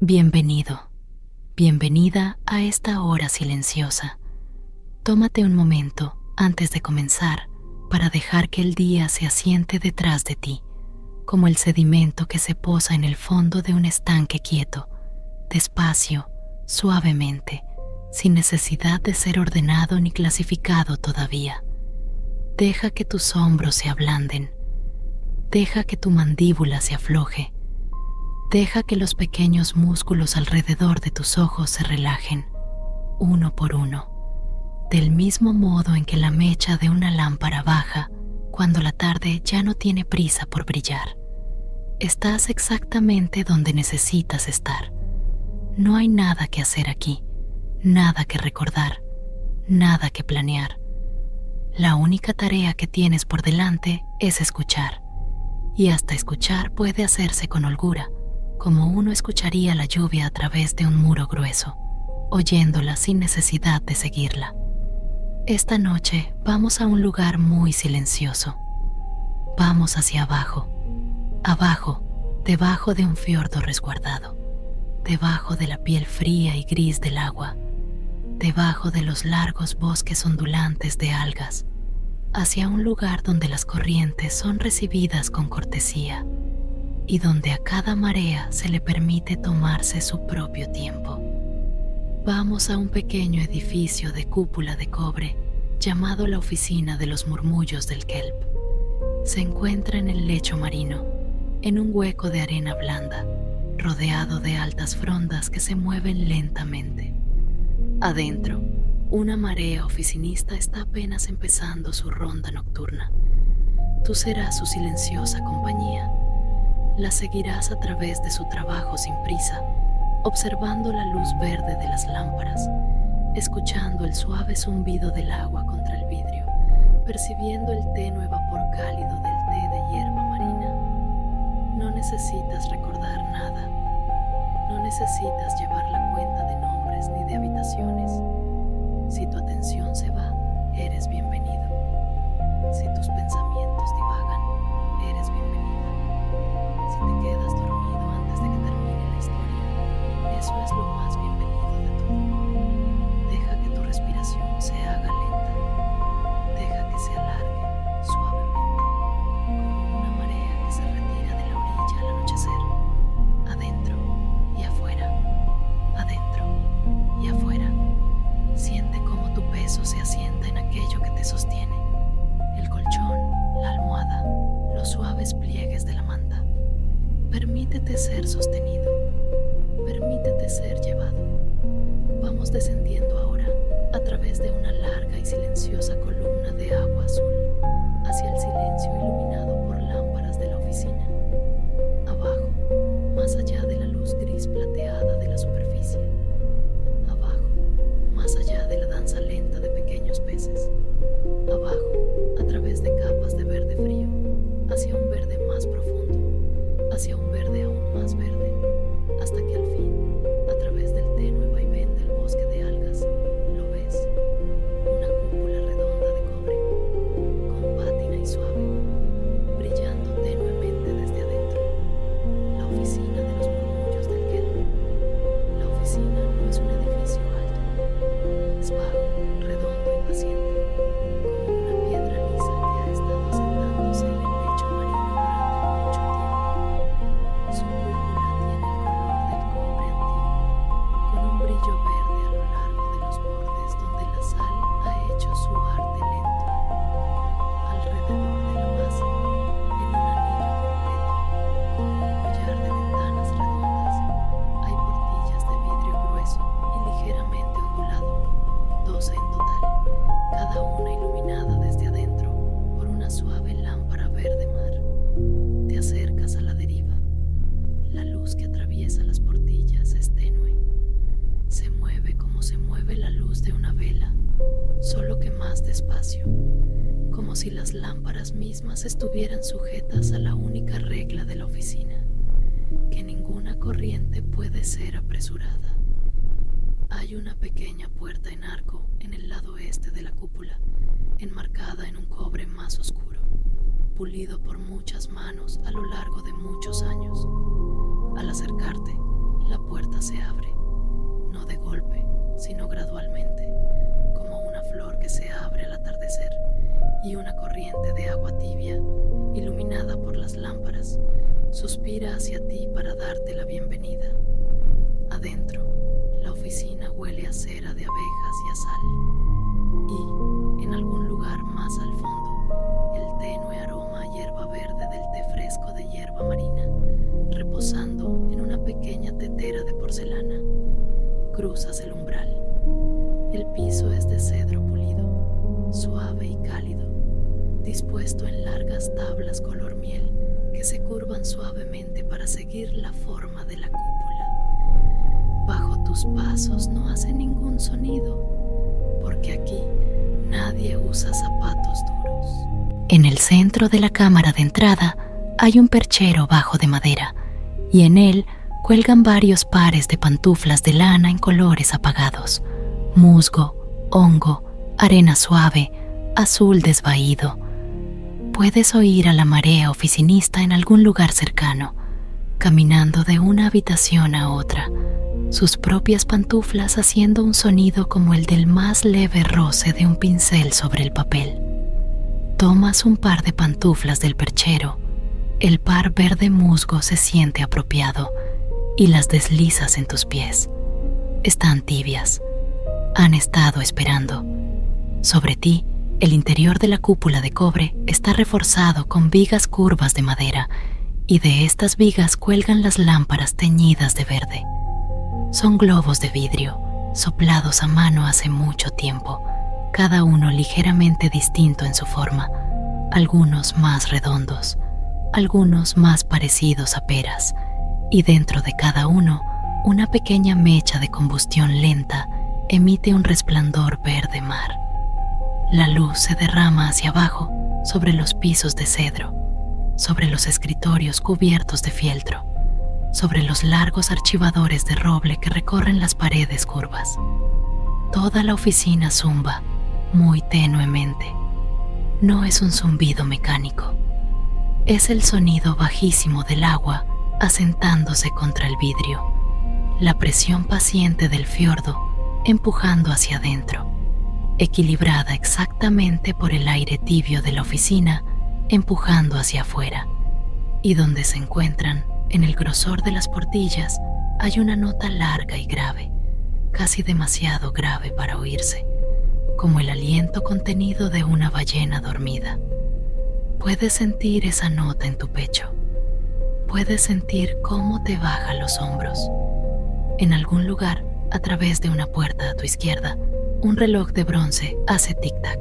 Bienvenido, bienvenida a esta hora silenciosa. Tómate un momento antes de comenzar para dejar que el día se asiente detrás de ti, como el sedimento que se posa en el fondo de un estanque quieto, despacio, suavemente, sin necesidad de ser ordenado ni clasificado todavía. Deja que tus hombros se ablanden. Deja que tu mandíbula se afloje. Deja que los pequeños músculos alrededor de tus ojos se relajen, uno por uno, del mismo modo en que la mecha de una lámpara baja cuando la tarde ya no tiene prisa por brillar. Estás exactamente donde necesitas estar. No hay nada que hacer aquí, nada que recordar, nada que planear. La única tarea que tienes por delante es escuchar, y hasta escuchar puede hacerse con holgura, como uno escucharía la lluvia a través de un muro grueso, oyéndola sin necesidad de seguirla. Esta noche vamos a un lugar muy silencioso. Vamos hacia abajo, debajo de un fiordo resguardado, debajo de la piel fría y gris del agua, debajo de los largos bosques ondulantes de algas, hacia un lugar donde las corrientes son recibidas con cortesía y donde a cada marea se le permite tomarse su propio tiempo. Vamos a un pequeño edificio de cúpula de cobre llamado la Oficina de los Murmullos del Kelp. Se encuentra en el lecho marino, en un hueco de arena blanda, rodeado de altas frondas que se mueven lentamente. Adentro, una marea oficinista está apenas empezando su ronda nocturna. Tú serás su silenciosa compañía. La seguirás a través de su trabajo sin prisa, observando la luz verde de las lámparas, escuchando el suave zumbido del agua contra el vidrio, percibiendo el tenue vapor cálido del té de hierba marina. No necesitas recordar nada, no necesitas llevar la cuenta de nombres ni de habitaciones. Si tu atención se va, eres bienvenido. Si tus pensamientos divagan, eres bienvenida. Si te quedas dormido antes de que termine la historia, eso es lo más bienvenido de todo. Deja que tu respiración se haga lenta. Deja que se alargue suavemente, como una marea que se retira de la orilla al anochecer. Adentro y afuera, adentro y afuera. Siente cómo tu peso se asienta en aquello que te sostiene. El colchón, la almohada, los suaves pliegues de la manta. Permítete ser sostenido. Permítete ser llevado. Vamos descendiendo ahora a través de una larga y silenciosa columna de agua azul hacia el silencio iluminado por lámparas de la oficina. Abajo, más allá de la luz gris plateada de la superficie. Abajo, más allá de la danza lenta de pequeños peces. Abajo, a través de capas de verde frío, hacia un verde más profundo, hacia un verde aún más verde, hasta que al fin, a través del tenue vaivén del bosque de algas, lo ves, una cúpula redonda de cobre, con pátina y suave, brillando tenuemente desde adentro. La oficina de los murmullos del Kelp. La oficina no es un edificio alto, es bajo, redondo y paciente, como una piedra lisa que ha estado asentándose en el lecho marino durante mucho tiempo. Su cúpula tiene el color del cobre antiguo, con un brillo verde a lo largo de los bordes donde la sal ha hecho su arte lento. Alrededor de la base, en un anillo completo, como un collar de ventanas redondas, hay portillas de vidrio grueso y ligeramente ondulado, 12 en total, cada una iluminada desde adentro por una suave lámpara verde mar. Te acercas a la deriva. La luz que atraviesa las portillas es tenue. Se mueve como se mueve la luz de una vela, solo que más despacio, como si las lámparas mismas estuvieran sujetas a la única regla de la oficina, que ninguna corriente puede ser apresurada. Hay una pequeña puerta en arco en el lado este de la cúpula, enmarcada en un cobre más oscuro, pulido por muchas manos a lo largo de muchos años. Al acercarte, La puerta se abre, no de golpe, sino gradualmente, como una flor que se abre al atardecer, y una corriente de agua tibia, iluminada por las lámparas, suspira hacia ti para darte la bienvenida. Adentro, la oficina huele a cera de abejas y a sal, y, en algún lugar más al fondo, el tenue aroma a hierba verde del té fresco de hierba marina, reposando en una pequeña tetera de porcelana. Cruzas el umbral. El piso es de cedro pulido, suave y cálido, dispuesto en largas tablas color miel que se curvan suavemente para seguir la forma de la cúpula. Bajo tus pasos no hace ningún sonido, porque aquí nadie usa zapatos duros. En el centro de la cámara de entrada hay un perchero bajo de madera, y en él cuelgan varios pares de pantuflas de lana en colores apagados: musgo, hongo, arena suave, azul desvaído. Puedes oír a la marea oficinista en algún lugar cercano, caminando de una habitación a otra, sus propias pantuflas haciendo un sonido como el del más leve roce de un pincel sobre el papel. Tomas un par de pantuflas del perchero, el par verde musgo se siente apropiado y las deslizas en tus pies. Están tibias. Han estado esperando. Sobre ti, el interior de la cúpula de cobre está reforzado con vigas curvas de madera, y de estas vigas cuelgan las lámparas teñidas de verde. Son globos de vidrio, soplados a mano hace mucho tiempo, cada uno ligeramente distinto en su forma, algunos más redondos, algunos más parecidos a peras, y dentro de cada uno, una pequeña mecha de combustión lenta emite un resplandor verde mar. La luz se derrama hacia abajo sobre los pisos de cedro, sobre los escritorios cubiertos de fieltro, sobre los largos archivadores de roble que recorren las paredes curvas. Toda la oficina zumba, muy tenuemente. No es un zumbido mecánico. Es el sonido bajísimo del agua asentándose contra el vidrio, la presión paciente del fiordo empujando hacia adentro, equilibrada exactamente por el aire tibio de la oficina empujando hacia afuera, y donde se encuentran, en el grosor de las portillas, hay una nota larga y grave, casi demasiado grave para oírse, como el aliento contenido de una ballena dormida. Puedes sentir esa nota en tu pecho. Puedes sentir cómo te baja los hombros. En algún lugar, a través de una puerta a tu izquierda, un reloj de bronce hace tic-tac,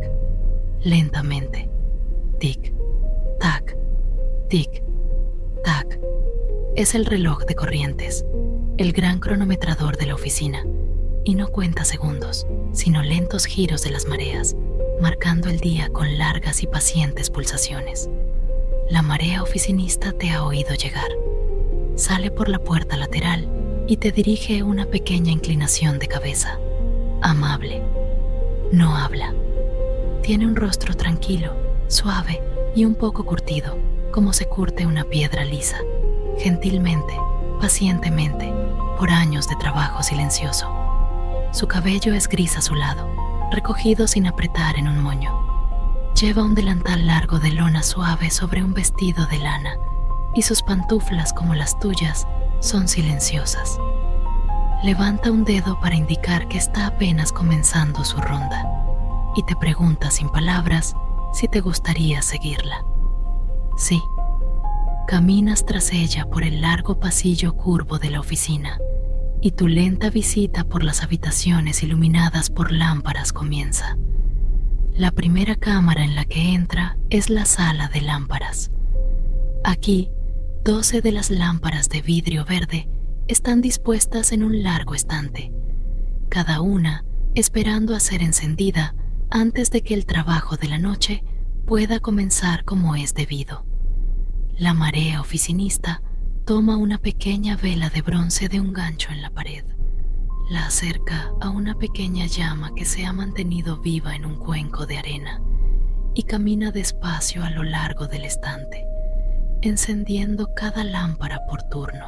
lentamente. Tic-tac, tic-tac. Es el reloj de corrientes, el gran cronometrador de la oficina, y no cuenta segundos, sino lentos giros de las mareas, marcando el día con largas y pacientes pulsaciones. La marea oficinista te ha oído llegar. Sale por la puerta lateral y te dirige una pequeña inclinación de cabeza, amable. No habla. Tiene un rostro tranquilo, suave y un poco curtido, como se curte una piedra lisa, gentilmente, pacientemente, por años de trabajo silencioso. Su cabello es gris azulado, recogido sin apretar en un moño. Lleva un delantal largo de lona suave sobre un vestido de lana, y sus pantuflas, como las tuyas, son silenciosas. Levanta un dedo para indicar que está apenas comenzando su ronda, y te pregunta sin palabras si te gustaría seguirla. Sí. Caminas tras ella por el largo pasillo curvo de la oficina, y tu lenta visita por las habitaciones iluminadas por lámparas comienza. La primera cámara en la que entra es la sala de lámparas. Aquí, 12 de las lámparas de vidrio verde están dispuestas en un largo estante, cada una esperando a ser encendida antes de que el trabajo de la noche pueda comenzar como es debido. La marea oficinista toma una pequeña vela de bronce de un gancho en la pared, la acerca a una pequeña llama que se ha mantenido viva en un cuenco de arena y camina despacio a lo largo del estante, encendiendo cada lámpara por turno.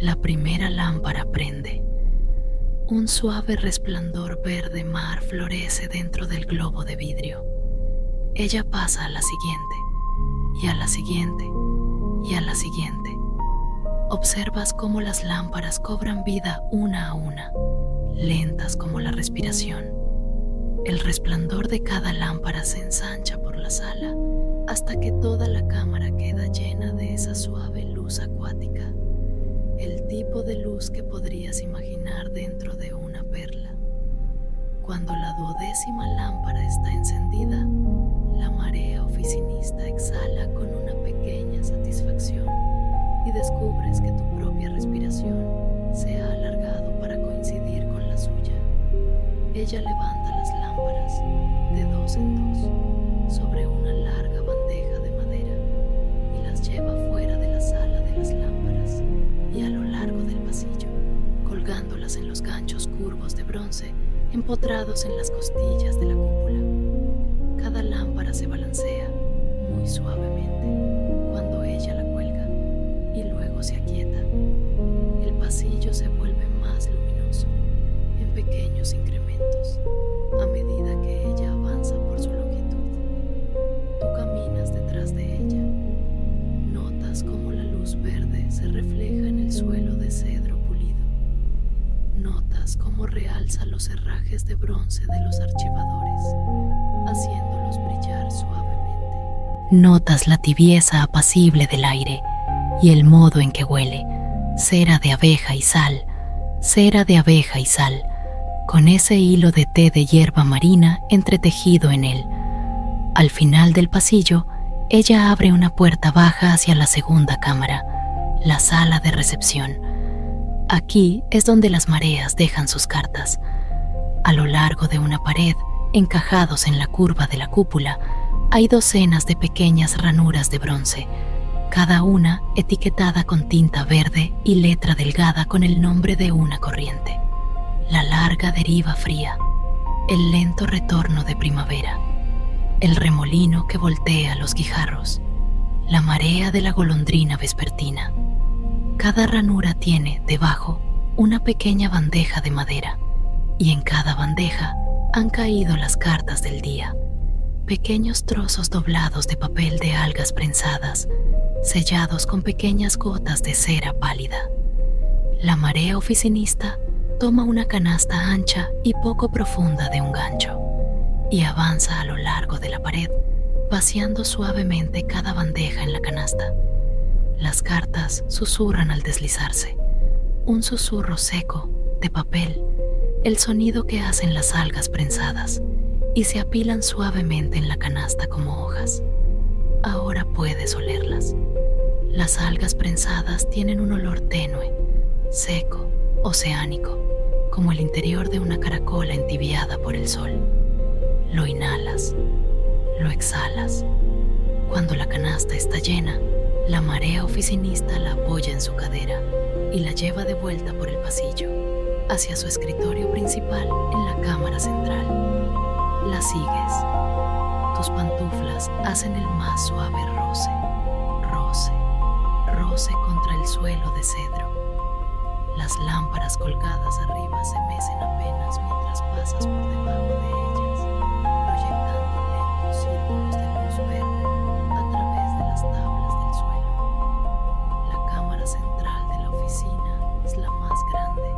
La primera lámpara prende. Un suave resplandor verde mar florece dentro del globo de vidrio. Ella pasa a la siguiente, y a la siguiente, y a la siguiente. Observas cómo las lámparas cobran vida una a una, lentas como la respiración. El resplandor de cada lámpara se ensancha por la sala hasta que toda la cámara queda llena de esa suave luz acuática, el tipo de luz que podrías imaginar dentro de una perla. Cuando la 12ª lámpara está encendida, la marea oficinista exhala con una pequeña satisfacción y descubres que tu propia respiración se ha alargado para coincidir con la suya. Ella levanta las lámparas de 2 en 2 sobre una larga bandeja de madera y las lleva fuera de la sala de las lámparas y a lo largo del pasillo, colgándolas en los ganchos curvos de bronce empotrados en las costillas de la cúpula. Cada lámpara se balancea muy suavemente cuando ella la cuelga y luego se aquieta. El pasillo se vuelve más luminoso en pequeños incrementos a medida que ella avanza por su longitud. Tú caminas detrás de ella. Notas cómo la luz verde se refleja en el suelo de cedro pulido. Notas cómo realza los herrajes de bronce de los archivadores, haciéndolos brillar suavemente. Notas la tibieza apacible del aire y el modo en que huele, cera de abeja y sal, cera de abeja y sal, con ese hilo de té de hierba marina entretejido en él. Al final del pasillo, ella abre una puerta baja hacia la segunda cámara, la sala de recepción. Aquí es donde las mareas dejan sus cartas. A lo largo de una pared, encajados en la curva de la cúpula, hay docenas de pequeñas ranuras de bronce, cada una etiquetada con tinta verde y letra delgada con el nombre de una corriente. La larga deriva fría, el lento retorno de primavera, el remolino que voltea los guijarros, la marea de la golondrina vespertina. Cada ranura tiene, debajo, una pequeña bandeja de madera, y en cada bandeja han caído las cartas del día, pequeños trozos doblados de papel de algas prensadas, sellados con pequeñas gotas de cera pálida. La marea oficinista toma una canasta ancha y poco profunda de un gancho y avanza a lo largo de la pared, vaciando suavemente cada bandeja en la canasta. Las cartas susurran al deslizarse, un susurro seco, de papel, el sonido que hacen las algas prensadas, y se apilan suavemente en la canasta como hojas. Ahora puedes olerlas. Las algas prensadas tienen un olor tenue, seco, oceánico, como el interior de una caracola entibiada por el sol. Lo inhalas, lo exhalas. Cuando la canasta está llena, la marea oficinista la apoya en su cadera y la lleva de vuelta por el pasillo, hacia su escritorio principal en la cámara central. La sigues. Tus pantuflas hacen el más suave roce, roce, roce contra el suelo de cedro. Las lámparas colgadas arriba se mecen apenas mientras pasas por debajo de ellas, proyectando lentos círculos de luz verde a través de las tablas del suelo. La cámara central de la oficina es la más grande.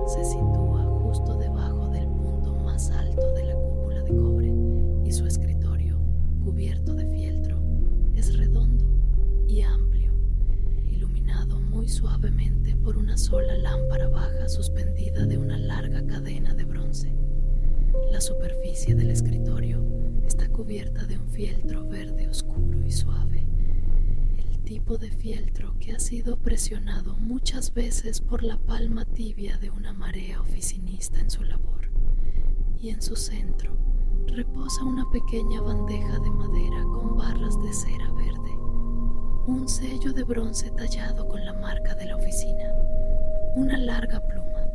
Se sitúa justo debajo del punto más alto de la cúpula de cobre y su escritorio, cubierto de fieltro, es redondo y amplio, iluminado muy suavemente por una sola lámpara baja suspendida de una larga cadena de bronce. La superficie del escritorio está cubierta de un fieltro verde oscuro y suave, el tipo de fieltro que ha sido presionado muchas veces por la palma tibia de una marea oficinista en su labor, y en su centro reposa una pequeña bandeja de madera con barras de cera verde, un sello de bronce tallado con la marca de la oficina, una larga pluma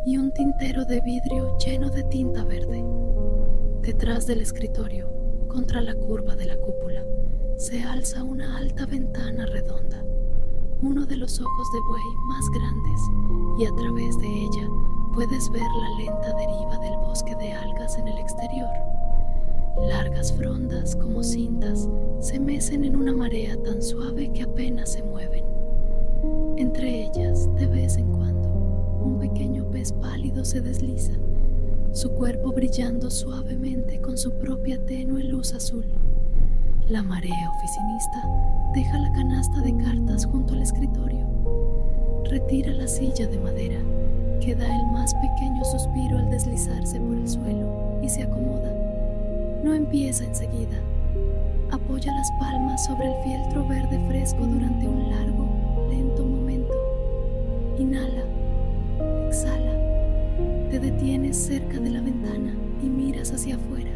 y un tintero de vidrio lleno de tinta verde. Detrás del escritorio, contra la curva de la cúpula, se alza una alta ventana redonda, uno de los ojos de buey más grandes, y a través de ella puedes ver la lenta deriva del bosque de algas en el exterior. Largas frondas como cintas se mecen en una marea tan suave que apenas se mueven. Entre ellas, de vez en cuando, un pequeño pez pálido se desliza, su cuerpo brillando suavemente con su propia tenue luz azul. La marea oficinista deja la canasta de cartas junto al escritorio. Retira la silla de madera, que da el más pequeño suspiro al deslizarse por el suelo, y se acomoda. No empieza enseguida. Apoya las palmas sobre el fieltro verde fresco durante un largo, lento momento. Inhala, exhala. Te detienes cerca de la ventana y miras hacia afuera.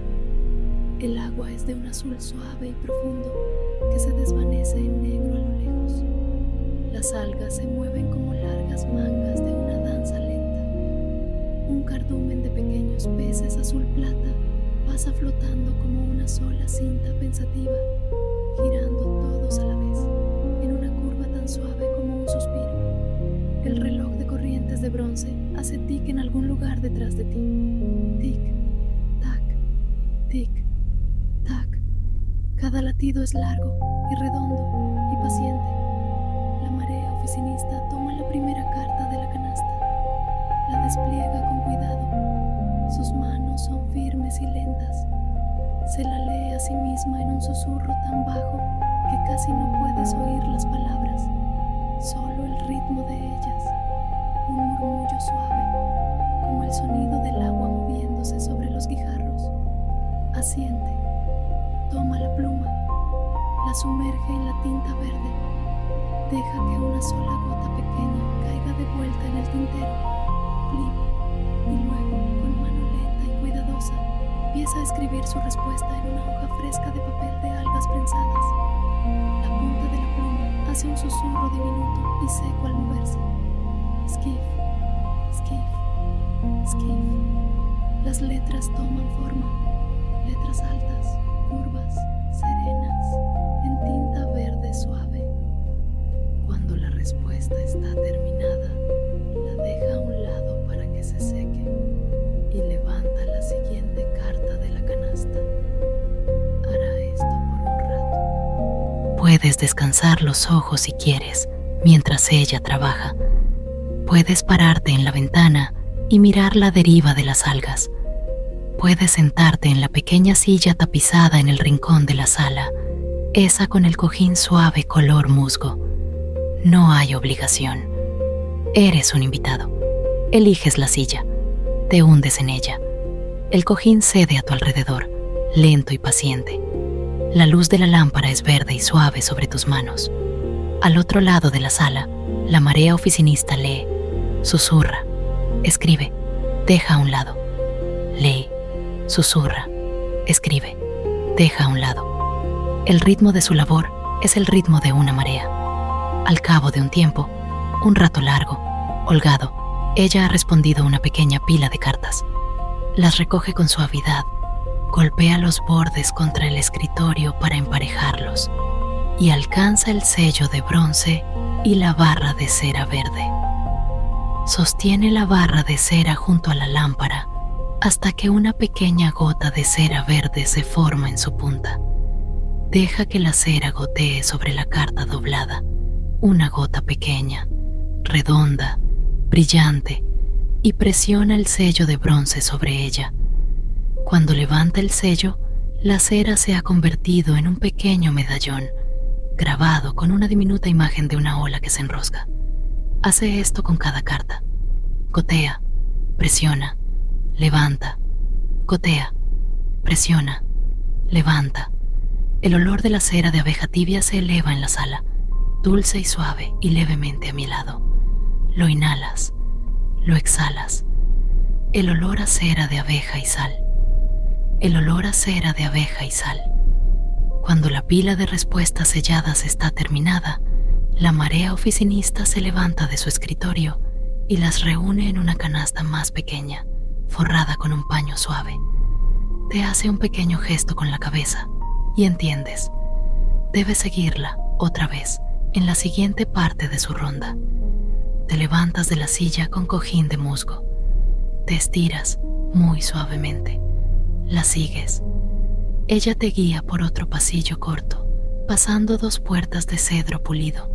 El agua es de un azul suave y profundo que se desvanece en negro a lo lejos. Las algas se mueven como largas mangas de una danza lenta. Un cardumen de pequeños peces azul plata pasa flotando como una sola cinta pensativa, girando todos a la vez, en una curva tan suave como un suspiro. El reloj de corrientes de bronce hace tic en algún lugar detrás de ti. Tic, tac, tic, tac. Cada latido es largo y redondo y paciente. La marea oficinista toma la primera carta de la canasta. La despliega con cuidado. Sus manos son firmes y lentas. Se la lee a sí misma en un susurro tan bajo que casi no puedes oír las palabras, solo el ritmo de ellas, un murmullo suave, como el sonido del agua moviéndose sobre los guijarros. Asiente, toma la pluma, la sumerge en la tinta verde, deja que una sola gota pequeña caiga de vuelta en el tintero, plip, y luego, con mano lenta y cuidadosa, empieza a escribir su respuesta en una hoja fresca de papel de algas prensadas. La punta de la pluma hace un susurro diminuto y seco al moverse. Skiff, skiff, skiff. Las letras toman forma, letras altas, curvas, serenas, en tinta verde suave. Cuando la respuesta está terminada, la deja a un lado para que se seque y levanta la siguiente carta de la canasta. Hará esto por un rato. Puedes descansar los ojos si quieres, mientras ella trabaja. Puedes pararte en la ventana y mirar la deriva de las algas. Puedes sentarte en la pequeña silla tapizada en el rincón de la sala, esa con el cojín suave color musgo. No hay obligación. Eres un invitado. Eliges la silla. Te hundes en ella. El cojín cede a tu alrededor, lento y paciente. La luz de la lámpara es verde y suave sobre tus manos. Al otro lado de la sala, la marea oficinista lee, susurra, escribe, deja a un lado. Lee, susurra, escribe, deja a un lado. El ritmo de su labor es el ritmo de una marea. Al cabo de un tiempo, un rato largo, holgado, ella ha respondido una pequeña pila de cartas. Las recoge con suavidad, golpea los bordes contra el escritorio para emparejarlos y alcanza el sello de bronce y la barra de cera verde. Sostiene la barra de cera junto a la lámpara hasta que una pequeña gota de cera verde se forma en su punta. Deja que la cera gotee sobre la carta doblada, una gota pequeña, redonda, brillante, y presiona el sello de bronce sobre ella. Cuando levanta el sello, la cera se ha convertido en un pequeño medallón, grabado con una diminuta imagen de una ola que se enrosca. Hace esto con cada carta. Gotea, presiona, levanta, gotea, presiona, levanta. El olor de la cera de abeja tibia se eleva en la sala, dulce y suave y levemente a mi lado. Lo inhalas, lo exhalas. El olor a cera de abeja y sal. El olor a cera de abeja y sal. Cuando la pila de respuestas selladas está terminada, la marea oficinista se levanta de su escritorio y las reúne en una canasta más pequeña, forrada con un paño suave. Te hace un pequeño gesto con la cabeza y entiendes. Debes seguirla otra vez En la siguiente parte de su ronda, te levantas de la silla con cojín de musgo. Te estiras muy suavemente. La sigues. Ella te guía por otro pasillo corto, pasando 2 puertas de cedro pulido,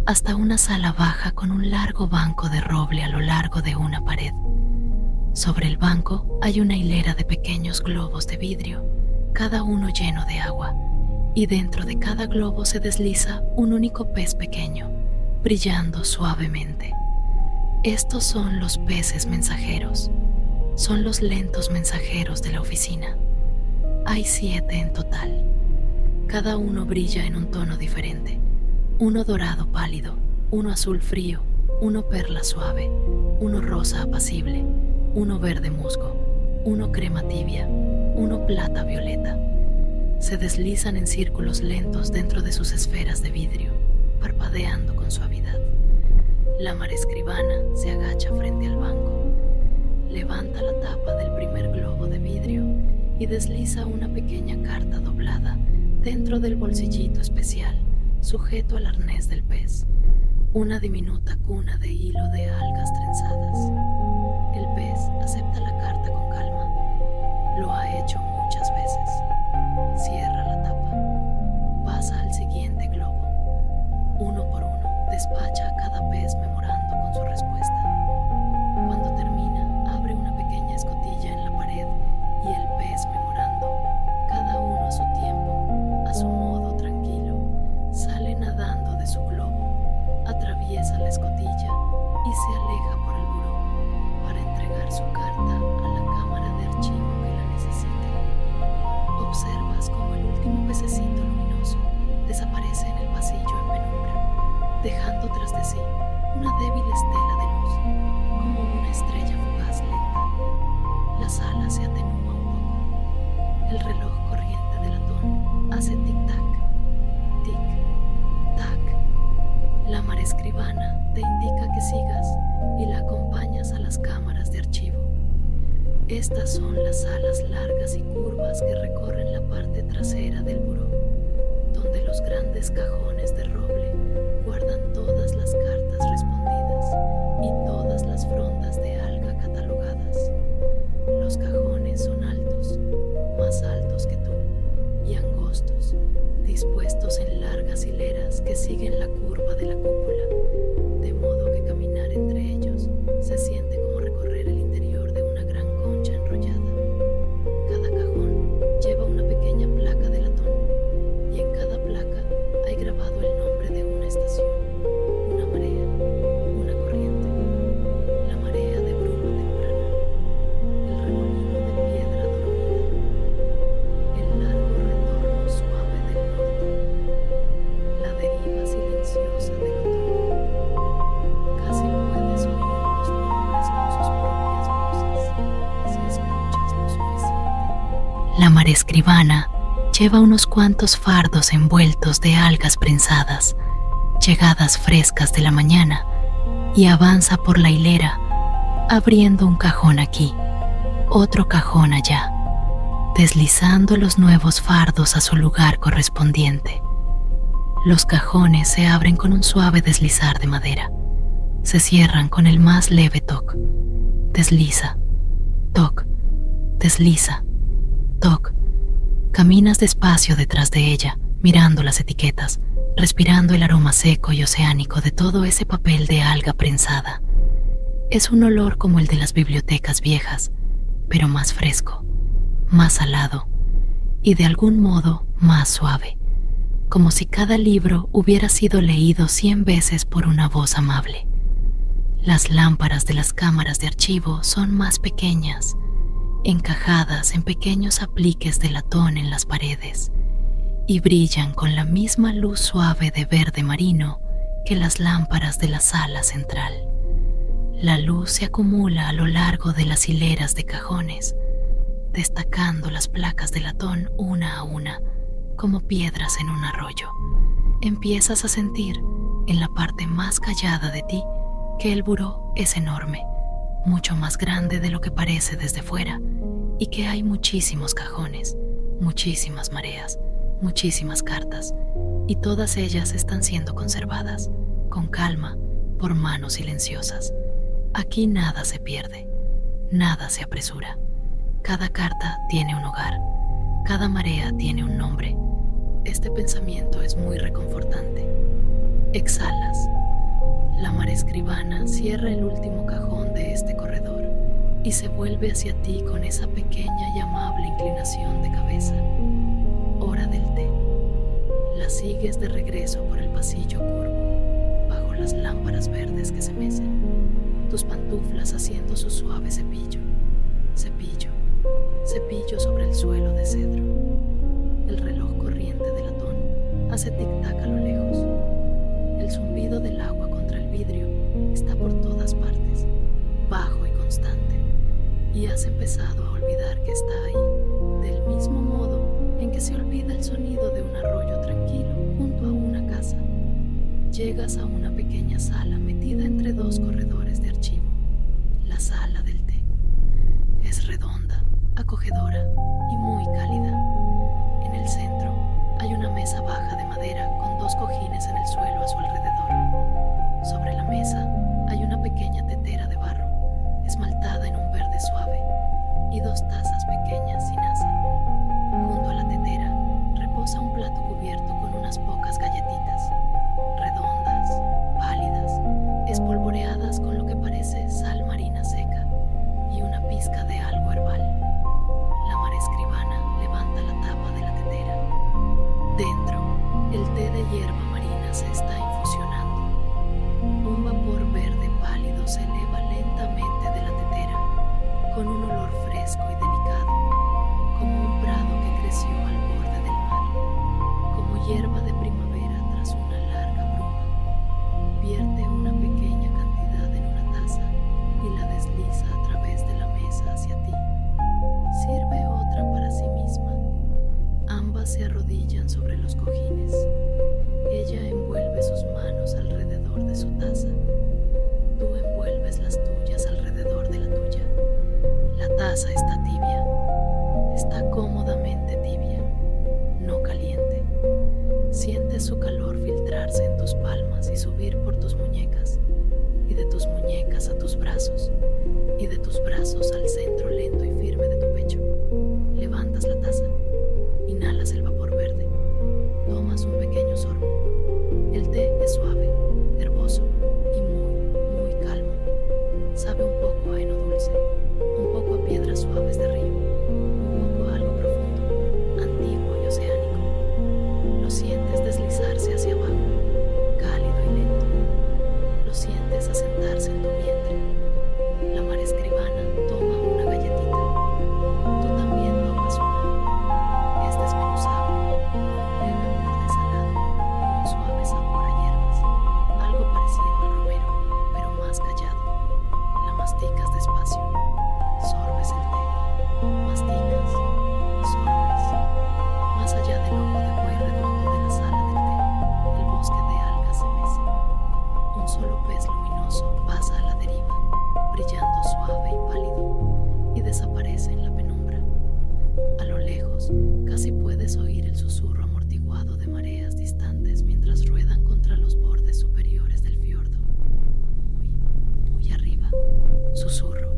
hasta una sala baja con un largo banco de roble a lo largo de una pared. Sobre el banco hay una hilera de pequeños globos de vidrio, cada uno lleno de agua, y dentro de cada globo se desliza un único pez pequeño, brillando suavemente. Estos son los peces mensajeros. Son los lentos mensajeros de la oficina. Hay 7 en total. Cada uno brilla en un tono diferente. Uno dorado pálido, uno azul frío, uno perla suave, uno rosa apacible, uno verde musgo, uno crema tibia, uno plata violeta. Se deslizan en círculos lentos dentro de sus esferas de vidrio, parpadeando con suavidad. La marescribana se agacha frente al banco, levanta la tapa del primer globo de vidrio y desliza una pequeña carta doblada dentro del bolsillito especial, sujeto al arnés del pez, una diminuta cuna de hilo de algas trenzadas. El pez acepta la carta con calma. Lo ha hecho muchas veces. Cierra la tapa. Pasa al siguiente globo. Uno por uno, despacha a cada pez memorando con su respuesta. Cuando termina, abre una pequeña escotilla en la pared y el pez memorando, cada uno a su tiempo, a su modo tranquilo, sale nadando de su globo, atraviesa la escotilla y se aleja por el buró para entregar su carta a la cámara de archivo que la necesite. Observas como el último pececito luminoso desaparece en el pasillo en penumbra, dejando tras de sí una débil estela de luz, como una estrella fugaz lenta. La sala se atenúa un poco. El reloj corriente de latón hace tic-tac, tic-tac. La marescribana te indica que sigas y la acompañas a las cámaras de archivo. Estas son las salas largas y curvas que recorren la parte trasera del buró, donde los grandes cajones de roble guardan todas las cartas respondidas y todas las frondas de alga catalogadas. Los cajones son altos, más altos que tú, y angostos, dispuestos en largas hileras que siguen la curva de la cúpula, de modo que caminar entre ellos se siente como recorrer el interior de una gran concha enrollada. Cada cajón lleva una pequeña placa de latón, y en cada placa hay grabado el nombre de una estación, una marea, una corriente, la marea de bruma temprana, el remolino de piedra dormida, el largo retorno suave del norte, la deriva silenciosa del otoño. Casi puedes oír los nombres con sus propias voces, si escuchas lo suficiente. La marescribana lleva unos cuantos fardos envueltos de algas prensadas, llegadas frescas de la mañana, y avanza por la hilera, abriendo un cajón aquí, otro cajón allá, deslizando los nuevos fardos a su lugar correspondiente. Los cajones se abren con un suave deslizar de madera. Se cierran con el más leve toc. Desliza, toc, desliza, toc. Caminas despacio detrás de ella, mirando las etiquetas, respirando el aroma seco y oceánico de todo ese papel de alga prensada. Es un olor como el de las bibliotecas viejas, pero más fresco, más salado y de algún modo más suave, como si cada libro hubiera sido leído 100 veces por una voz amable. Las lámparas de las cámaras de archivo son más pequeñas, encajadas en pequeños apliques de latón en las paredes, y brillan con la misma luz suave de verde marino que las lámparas de la sala central. La luz se acumula a lo largo de las hileras de cajones, destacando las placas de latón una a una, como piedras en un arroyo. Empiezas a sentir, en la parte más callada de ti, que el buró es enorme, mucho más grande de lo que parece desde fuera, y que hay muchísimos cajones, muchísimas mareas, muchísimas cartas, y todas ellas están siendo conservadas, con calma, por manos silenciosas. Aquí nada se pierde, nada se apresura. Cada carta tiene un hogar, cada marea tiene un nombre. Este pensamiento es muy reconfortante. Exhalas. La marescribana cierra el último cajón de este corredor y se vuelve hacia ti con esa pequeña y amable inclinación de cabeza. Hora del té. La sigues de regreso por el pasillo curvo, bajo las lámparas verdes que se mecen, tus pantuflas haciendo su suave cepillo. Cepillo, cepillo sobre el suelo de cedro. El reloj corriente de latón hace tic-tac a lo lejos. El zumbido del agua contra el vidrio está por todas partes, bajo y constante, y has empezado a olvidar que está ahí, del mismo modo en que se olvida el sonido de un arroyo tranquilo junto a una casa. Llegas a una pequeña sala metida entre dos corredores de archivo, la sala del té. Es redonda, acogedora y muy cálida. En el centro hay una mesa baja de madera con dos cojines en el suelo a su alrededor. Sobre la mesa hay una pequeña tetera de barro, esmaltada en un verde suave, y dos tazas pequeñas sin asa. Junto a la tetera reposa un plato cubierto con unas pocas galletitas, redondas, pálidas, espolvoreadas con lo que parece sal marina seca y una pizca de algo herbal. La marescribana levanta la tapa de la tetera. Dentro, el té de hierba marina se está infusionando. Un vapor verde pálido se eleva lentamente de la tetera, con un olor fresco y delicado, como un prado que creció al borde del mar, como hierba de primavera tras una larga bruma. Vierte una pequeña cantidad en una taza y la desliza a través de la mesa hacia ti. Sirve otra para sí misma. Ambas se arrodillan sobre los cojines. Ella envuelve sus manos alrededor de su taza. Tú envuelves las tuyas alrededor de la tuya. La taza está tibia. Está cómodamente tibia, no caliente. Sientes su calor filtrarse en tus palmas y subir por tus muñecas, y de tus muñecas a tus brazos, y de tus brazos al centro lento y firme de tu pecho. Levantas la taza, inhalas el vapor verde, tomas un pequeño sorbo. El té es suave, herboso y muy calmo. Sabe un poco a heno dulce, un poco a piedras suaves de río, un poco a algo profundo, antiguo y oceánico. Lo sientes deslizarse hacia abajo, cálido y lento. Lo sientes asentarse en tu vientre. La marescribana toma una galletita. Tú también tomas una. Es desmenuzable, con un leve borde salado y un suave sabor a hierbas, algo parecido al romero, pero más callado. La masticas despacio. Sorbes el té. Masticas. Sorbes. Más allá del ojo de buey redondo de la sala del té, el bosque de algas se mece. Un solo pez luminoso pasa a la deriva, brillando suave y pálido, y desaparece en la penumbra. A lo lejos, casi puedes oír el susurro amortiguado de mareas distantes mientras ruedan contra los bordes superiores del fiordo. Muy arriba. Susurro.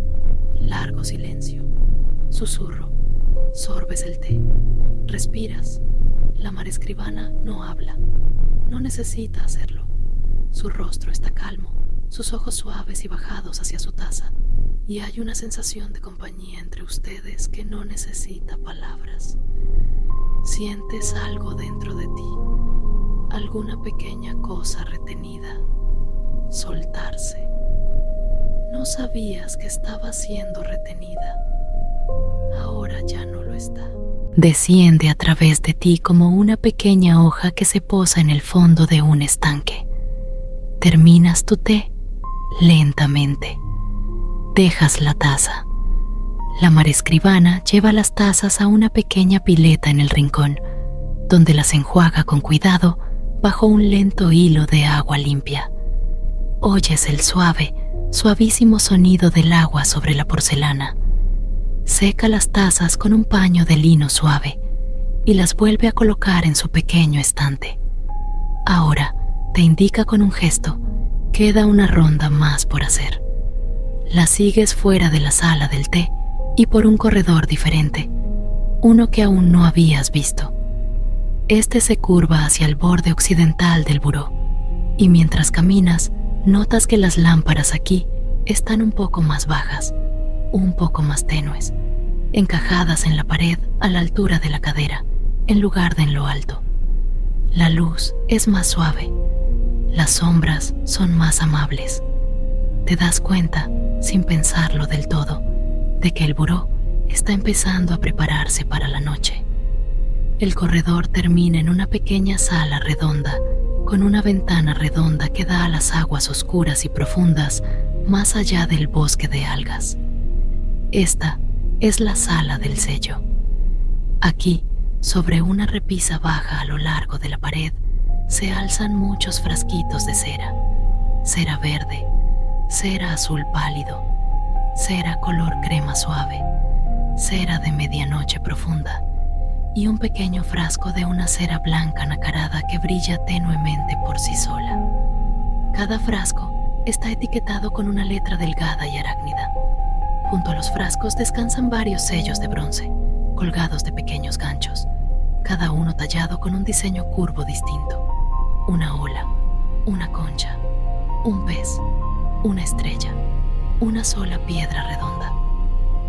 Largo silencio. Susurro. Sorbes el té. Respiras. La marescribana no habla. No necesita hacerlo. Su rostro está calmo, sus ojos suaves y bajados hacia su taza, y hay una sensación de compañía entre ustedes que no necesita palabras. Sientes algo dentro de ti, alguna pequeña cosa retenida, soltarse. No sabías que estaba siendo retenida. Ahora ya no lo está. Desciende a través de ti como una pequeña hoja que se posa en el fondo de un estanque. Terminas tu té lentamente. Dejas la taza. La marescribana lleva las tazas a una pequeña pileta en el rincón, donde las enjuaga con cuidado bajo un lento hilo de agua limpia. Oyes el suavísimo sonido del agua sobre la porcelana. Seca las tazas con un paño de lino suave y las vuelve a colocar en su pequeño estante. Ahora te indica con un gesto: queda una ronda más por hacer. La sigues fuera de la sala del té y por un corredor diferente, uno que aún no habías visto. Este se curva hacia el borde occidental del buró, y mientras caminas, notas que las lámparas aquí están un poco más bajas, un poco más tenues, encajadas en la pared a la altura de la cadera, en lugar de en lo alto. La luz es más suave, las sombras son más amables. Te das cuenta, sin pensarlo del todo, de que el buró está empezando a prepararse para la noche. El corredor termina en una pequeña sala redonda, con una ventana redonda que da a las aguas oscuras y profundas más allá del bosque de algas. Esta es la sala del sello. Aquí, sobre una repisa baja a lo largo de la pared, se alzan muchos frasquitos de cera. Cera verde, cera azul pálido, cera color crema suave, cera de medianoche profunda y un pequeño frasco de una cera blanca nacarada que brilla tenuemente por sí sola. Cada frasco está etiquetado con una letra delgada y arácnida. Junto a los frascos descansan varios sellos de bronce, colgados de pequeños ganchos, cada uno tallado con un diseño curvo distinto. Una ola, una concha, un pez, una estrella, una sola piedra redonda.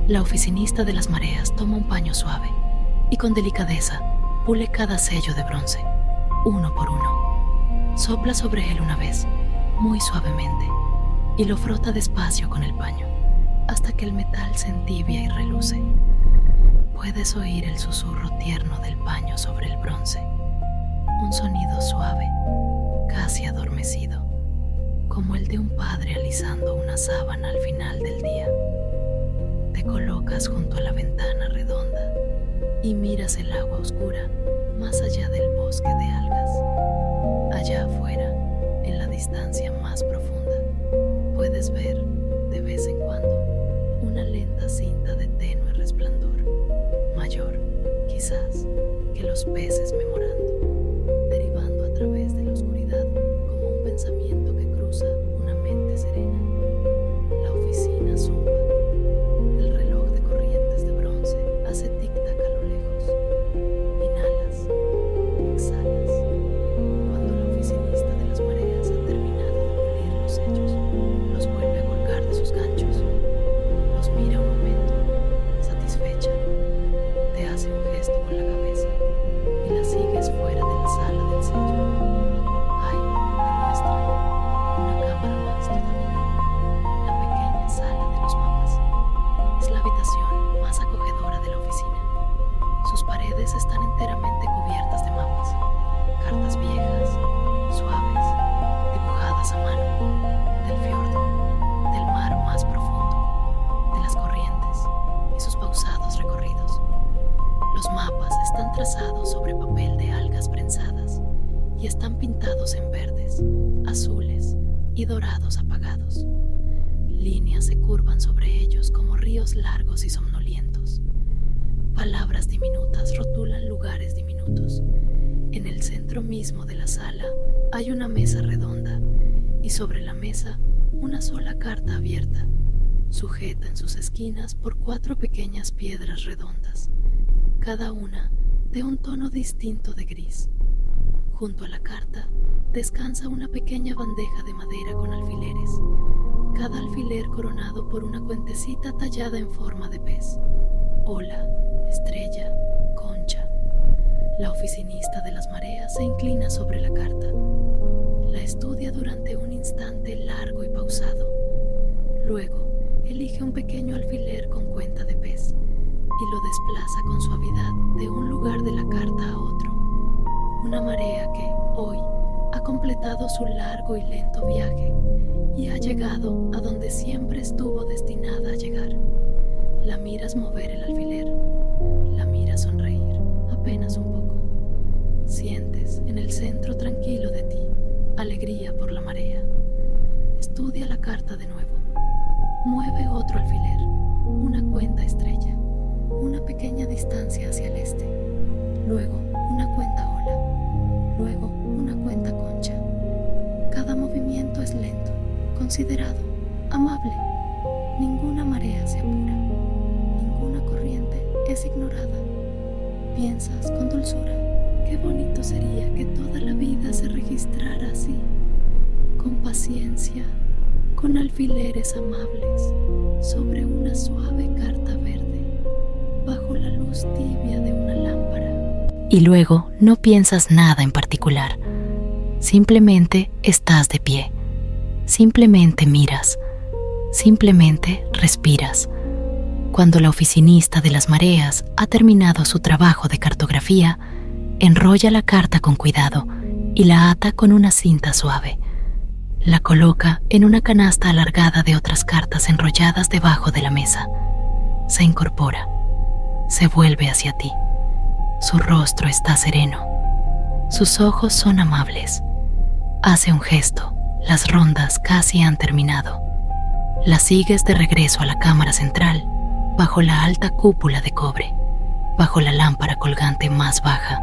La oficinista de las mareas toma un paño suave y con delicadeza pule cada sello de bronce, uno por uno. Sopla sobre él una vez, muy suavemente, y lo frota despacio con el paño, hasta que el metal se entibia y reluce. Puedes oír el susurro tierno del paño sobre el bronce, un sonido suave, casi adormecido, como el de un padre alisando una sábana al final del día. Te colocas junto a la ventana redonda y miras el agua oscura más allá del bosque de algas. Allá afuera, en la distancia más profunda, puedes ver, de vez en cuando, una lenta cinta de tenue resplandor, mayor, quizás, que los peces memorando, derivando a través de la oscuridad como un pensamiento que cruza una mente serena. La oficina zumba. El reloj de corrientes de bronce hace tic-tac a lo lejos. Inhalas, exhalas. Cuando la oficinista de las mareas ha terminado de pulir los sellos, los vuelve a colgar de sus ganchos. Los mira un momento, satisfecha. Te hace un gesto con la cabeza y la sigues fuera de la sala del sello. Ay, te muestra una cámara más todavía. La pequeña sala de los mapas. Es la habitación más acogedora de la oficina. Sus paredes están enteramente cubiertas de mapas, cartas viejas, suaves, dibujadas a mano, del fiordo, del mar más profundo, de las corrientes y sus pausados recorridos. Los mapas están trazados sobre papel de algas prensadas y están pintados en verdes, azules y dorados apagados. Líneas se curvan sobre ellos como ríos largos y somnolientos. Palabras diminutas rotulan lugares diminutos. En el centro mismo de la sala hay una mesa redonda y sobre la mesa una sola carta abierta, sujeta en sus esquinas por 4 pequeñas piedras redondas, cada una de un tono distinto de gris. Junto a la carta descansa una pequeña bandeja de madera con alfileres, cada alfiler coronado por una cuentecita tallada en forma de pez. Ola, estrella, concha. La oficinista de las mareas se inclina sobre la carta. La estudia durante un instante largo y pausado. Luego, elige un pequeño alfiler con cuenta de pez y lo desplaza con suavidad de un lugar de la carta a otro. Una marea que, hoy, ha completado su largo y lento viaje y ha llegado a donde siempre estuvo destinada a llegar. La miras mover el alfiler, la miras sonreír, apenas un poco. Sientes en el centro tranquilo de ti alegría por la marea. Estudia la carta de nuevo. Mueve otro alfiler, una cuenta estrella. una pequeña distancia hacia el este, luego una cuenta ola, luego una cuenta concha. Cada movimiento es lento, considerado, amable. Ninguna marea se apura, ninguna corriente es ignorada. Piensas con dulzura, qué bonito sería que toda la vida se registrara así, con paciencia, con alfileres amables, sobre una suave carta verde, bajo la luz tibia de una lámpara. Y luego no piensas nada en particular, simplemente estás de pie, simplemente miras, simplemente respiras. Cuando la oficinista de las mareas ha terminado su trabajo de cartografía, enrolla la carta con cuidado y la ata con una cinta suave. La coloca en una canasta alargada de otras cartas enrolladas debajo de la mesa. Se incorpora, se vuelve hacia ti. Su rostro está sereno, sus ojos son amables. Hace un gesto, las rondas casi han terminado. La sigues de regreso a la cámara central, bajo la alta cúpula de cobre, bajo la lámpara colgante más baja,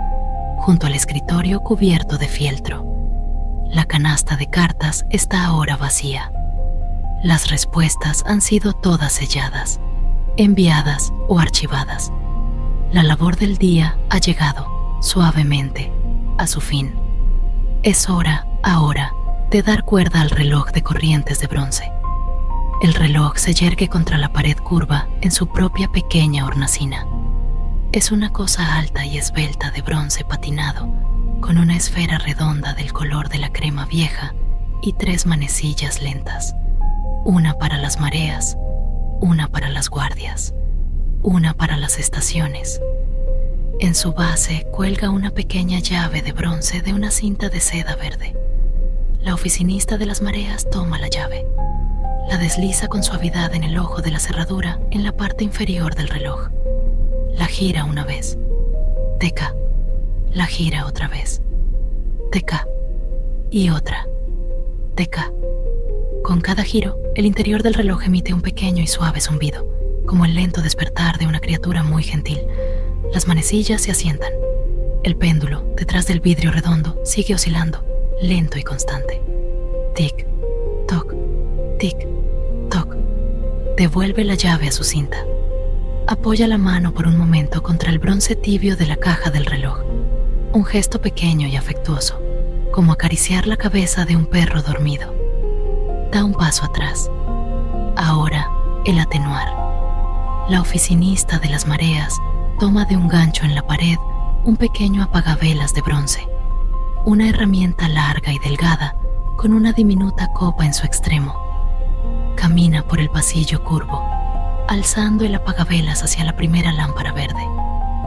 junto al escritorio cubierto de fieltro. La canasta de cartas está ahora vacía. Las respuestas han sido todas selladas, enviadas o archivadas. La labor del día ha llegado, suavemente, a su fin. Es hora, ahora, de dar cuerda al reloj de corrientes de bronce. El reloj se yergue contra la pared curva en su propia pequeña hornacina. Es una cosa alta y esbelta de bronce patinado, con una esfera redonda del color de la crema vieja y 3 manecillas lentas, una para las mareas, una para las guardias, una para las estaciones. En su base cuelga una pequeña llave de bronce de una cinta de seda verde. La oficinista de las mareas toma la llave, la desliza con suavidad en el ojo de la cerradura en la parte inferior del reloj. La gira una vez, teca, la gira otra vez, teca, y otra, teca. Con cada giro, el interior del reloj emite un pequeño y suave zumbido, como el lento despertar de una criatura muy gentil. Las manecillas se asientan. El péndulo, detrás del vidrio redondo, sigue oscilando, lento y constante. Tic, toc, tic, toc. Devuelve la llave a su cinta. Apoya la mano por un momento contra el bronce tibio de la caja del reloj. Un gesto pequeño y afectuoso, como acariciar la cabeza de un perro dormido. Da un paso atrás. Ahora, el atenuar. La oficinista de las mareas toma de un gancho en la pared un pequeño apagavelas de bronce, una herramienta larga y delgada con una diminuta copa en su extremo. Camina por el pasillo curvo, alzando el apagavelas hacia la primera lámpara verde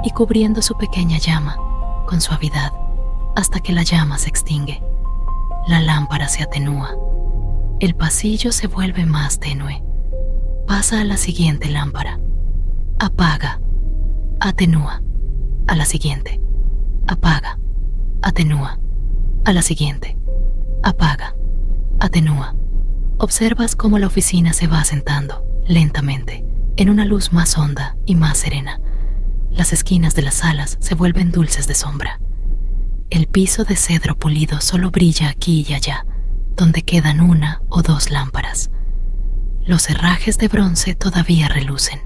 y cubriendo su pequeña llama con suavidad hasta que la llama se extingue. La lámpara se atenúa. El pasillo se vuelve más tenue. Pasa a la siguiente lámpara. Apaga. Atenúa. A la siguiente. Apaga. Atenúa. A la siguiente. Apaga. Atenúa. Observas cómo la oficina se va asentando, lentamente, en una luz más honda y más serena. Las esquinas de las salas se vuelven dulces de sombra. El piso de cedro pulido solo brilla aquí y allá, donde quedan 1 o 2 lámparas. Los herrajes de bronce todavía relucen,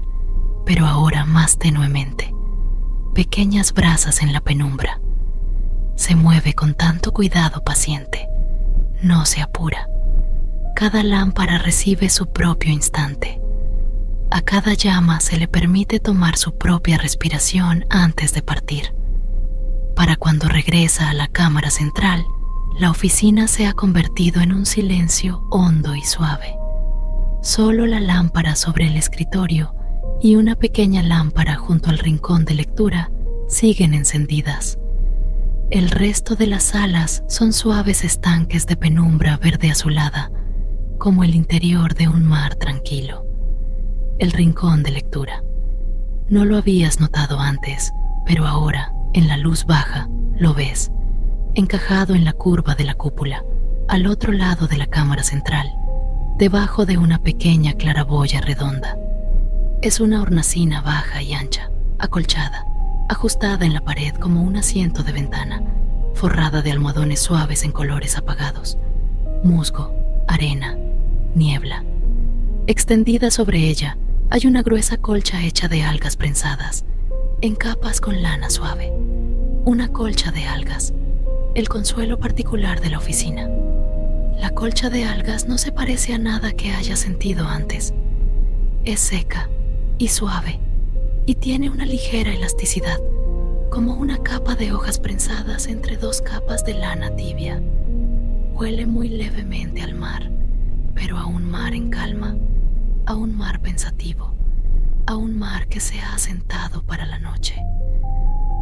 pero ahora más tenuemente. Pequeñas brasas en la penumbra. Se mueve con tanto cuidado paciente. No se apura. Cada lámpara recibe su propio instante. A cada llama se le permite tomar su propia respiración antes de partir. Para cuando regresa a la cámara central, la oficina se ha convertido en un silencio hondo y suave. Solo la lámpara sobre el escritorio y una pequeña lámpara junto al rincón de lectura siguen encendidas. El resto de las salas son suaves estanques de penumbra verde azulada, como el interior de un mar tranquilo. El rincón de lectura. No lo habías notado antes, pero ahora, en la luz baja, lo ves, encajado en la curva de la cúpula, al otro lado de la cámara central, debajo de una pequeña claraboya redonda. Es una hornacina baja y ancha, acolchada, ajustada en la pared como un asiento de ventana, forrada de almohadones suaves en colores apagados, musgo, arena, niebla. Extendida sobre ella hay una gruesa colcha hecha de algas prensadas, en capas con lana suave. Una colcha de algas, el consuelo particular de la oficina. La colcha de algas no se parece a nada que haya sentido antes. Es seca y suave y tiene una ligera elasticidad, como una capa de hojas prensadas entre dos capas de lana tibia. Huele muy levemente al mar, pero a un mar en calma, a un mar pensativo, a un mar que se ha sentado para la noche.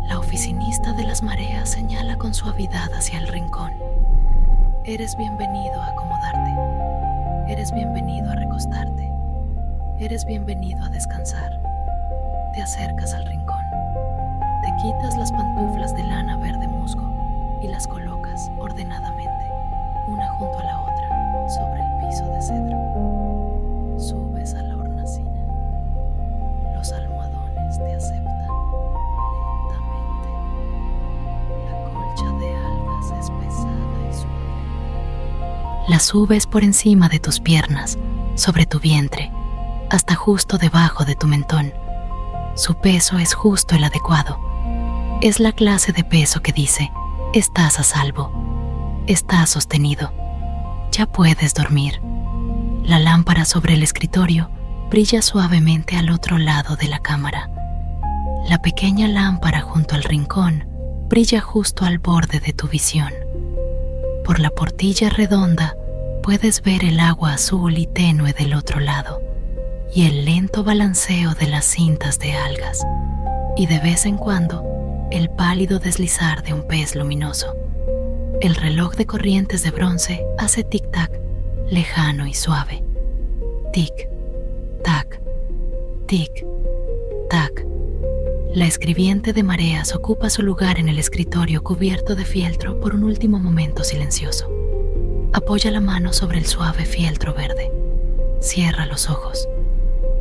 La oficinista de las mareas señala con suavidad hacia el rincón. Eres bienvenido a acomodarte. Eres bienvenido a recostarte. Eres bienvenido a descansar. Te acercas al rincón. Te quitas las pantuflas de lana verde musgo y las colocas ordenadamente, una junto a la otra, sobre el piso de cedro. Subes a la hornacina. Los almohadones te aceptan lentamente. La colcha de algas es pesada y suave. La subes por encima de tus piernas, sobre tu vientre, hasta justo debajo de tu mentón. Su peso es justo el adecuado. Es la clase de peso que dice: estás a salvo, estás sostenido, ya puedes dormir. La lámpara sobre el escritorio brilla suavemente al otro lado de la cámara. La pequeña lámpara junto al rincón brilla justo al borde de tu visión. Por la portilla redonda puedes ver el agua azul y tenue del otro lado y el lento balanceo de las cintas de algas, y de vez en cuando el pálido deslizar de un pez luminoso. El reloj de corrientes de bronce hace tic-tac, lejano y suave. Tic-tac, tic-tac. La escribiente de mareas ocupa su lugar en el escritorio cubierto de fieltro por un último momento silencioso. Apoya la mano sobre el suave fieltro verde. Cierra los ojos.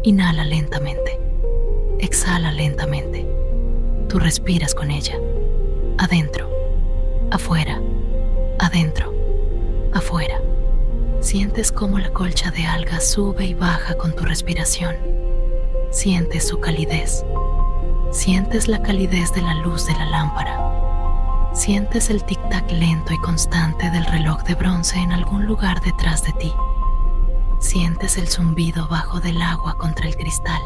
Inhala lentamente. Exhala lentamente. Tú respiras con ella. Adentro, afuera, adentro, afuera. Sientes cómo la colcha de algas sube y baja con tu respiración. Sientes su calidez. Sientes la calidez de la luz de la lámpara. Sientes el tic-tac lento y constante del reloj de bronce en algún lugar detrás de ti. Sientes el zumbido bajo del agua contra el cristal,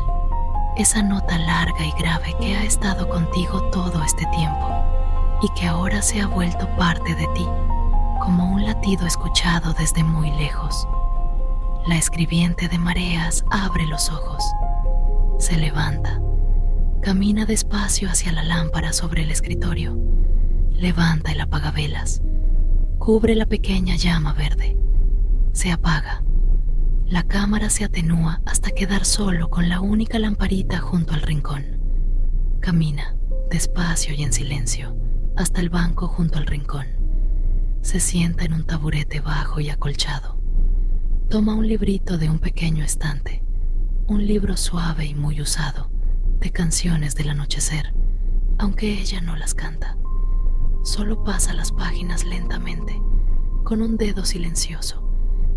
esa nota larga y grave que ha estado contigo todo este tiempo y que ahora se ha vuelto parte de ti, como un latido escuchado desde muy lejos. La escribiente de mareas abre los ojos, se levanta, camina despacio hacia la lámpara sobre el escritorio, levanta el apagavelas, cubre la pequeña llama verde, se apaga. La cámara se atenúa hasta quedar solo con la única lamparita junto al rincón. Camina, despacio y en silencio, hasta el banco junto al rincón. Se sienta en un taburete bajo y acolchado. Toma un librito de un pequeño estante, un libro suave y muy usado, de canciones del anochecer, aunque ella no las canta. Solo pasa las páginas lentamente, con un dedo silencioso,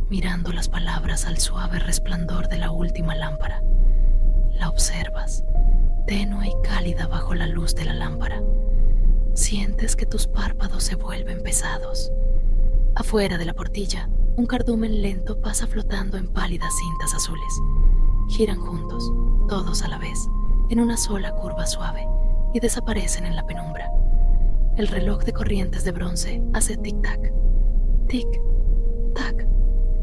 mirando las palabras al suave resplandor de la última lámpara. La observas, tenue y cálida bajo la luz de la lámpara. Sientes que tus párpados se vuelven pesados. Afuera de la portilla, un cardumen lento pasa flotando en pálidas cintas azules. Giran juntos, todos a la vez, en una sola curva suave, y desaparecen en la penumbra. El reloj de corrientes de bronce hace tic-tac, tic-tac,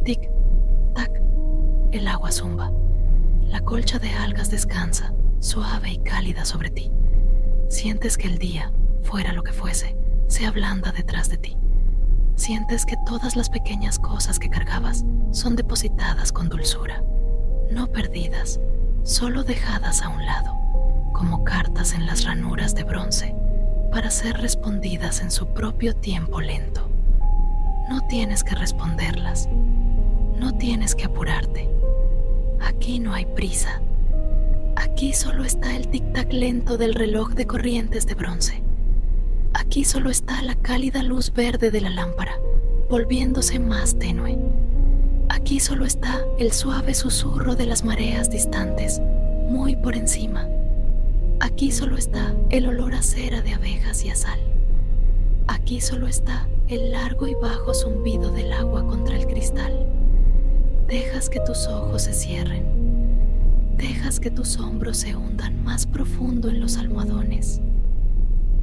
tic-tac. El agua zumba. La colcha de algas descansa, suave y cálida sobre ti. Sientes que el día, fuera lo que fuese, se ablanda detrás de ti. Sientes que todas las pequeñas cosas que cargabas son depositadas con dulzura, no perdidas, solo dejadas a un lado, como cartas en las ranuras de bronce, para ser respondidas en su propio tiempo lento. No tienes que responderlas. No tienes que apurarte. Aquí no hay prisa. Aquí solo está el tic-tac lento del reloj de corrientes de bronce. Aquí solo está la cálida luz verde de la lámpara, volviéndose más tenue. Aquí solo está el suave susurro de las mareas distantes, muy por encima. Aquí solo está el olor a cera de abejas y a sal. Aquí solo está el largo y bajo zumbido del agua contra el cristal. Dejas que tus ojos se cierren. Dejas que tus hombros se hundan más profundo en los almohadones.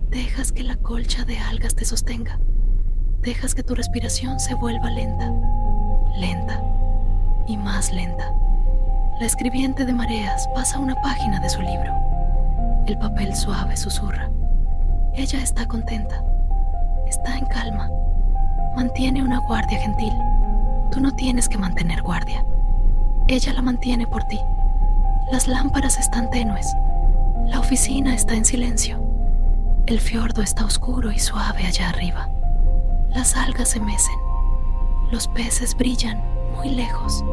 Dejas que la colcha de algas te sostenga. Dejas que tu respiración se vuelva lenta, lenta y más lenta. La escribiente de mareas pasa una página de su libro. El papel suave susurra. Ella está contenta. Está en calma. Mantiene una guardia gentil. Tú no tienes que mantener guardia. Ella la mantiene por ti. Las lámparas están tenues. La oficina está en silencio. El fiordo está oscuro y suave allá arriba. Las algas se mecen. Los peces brillan muy lejos.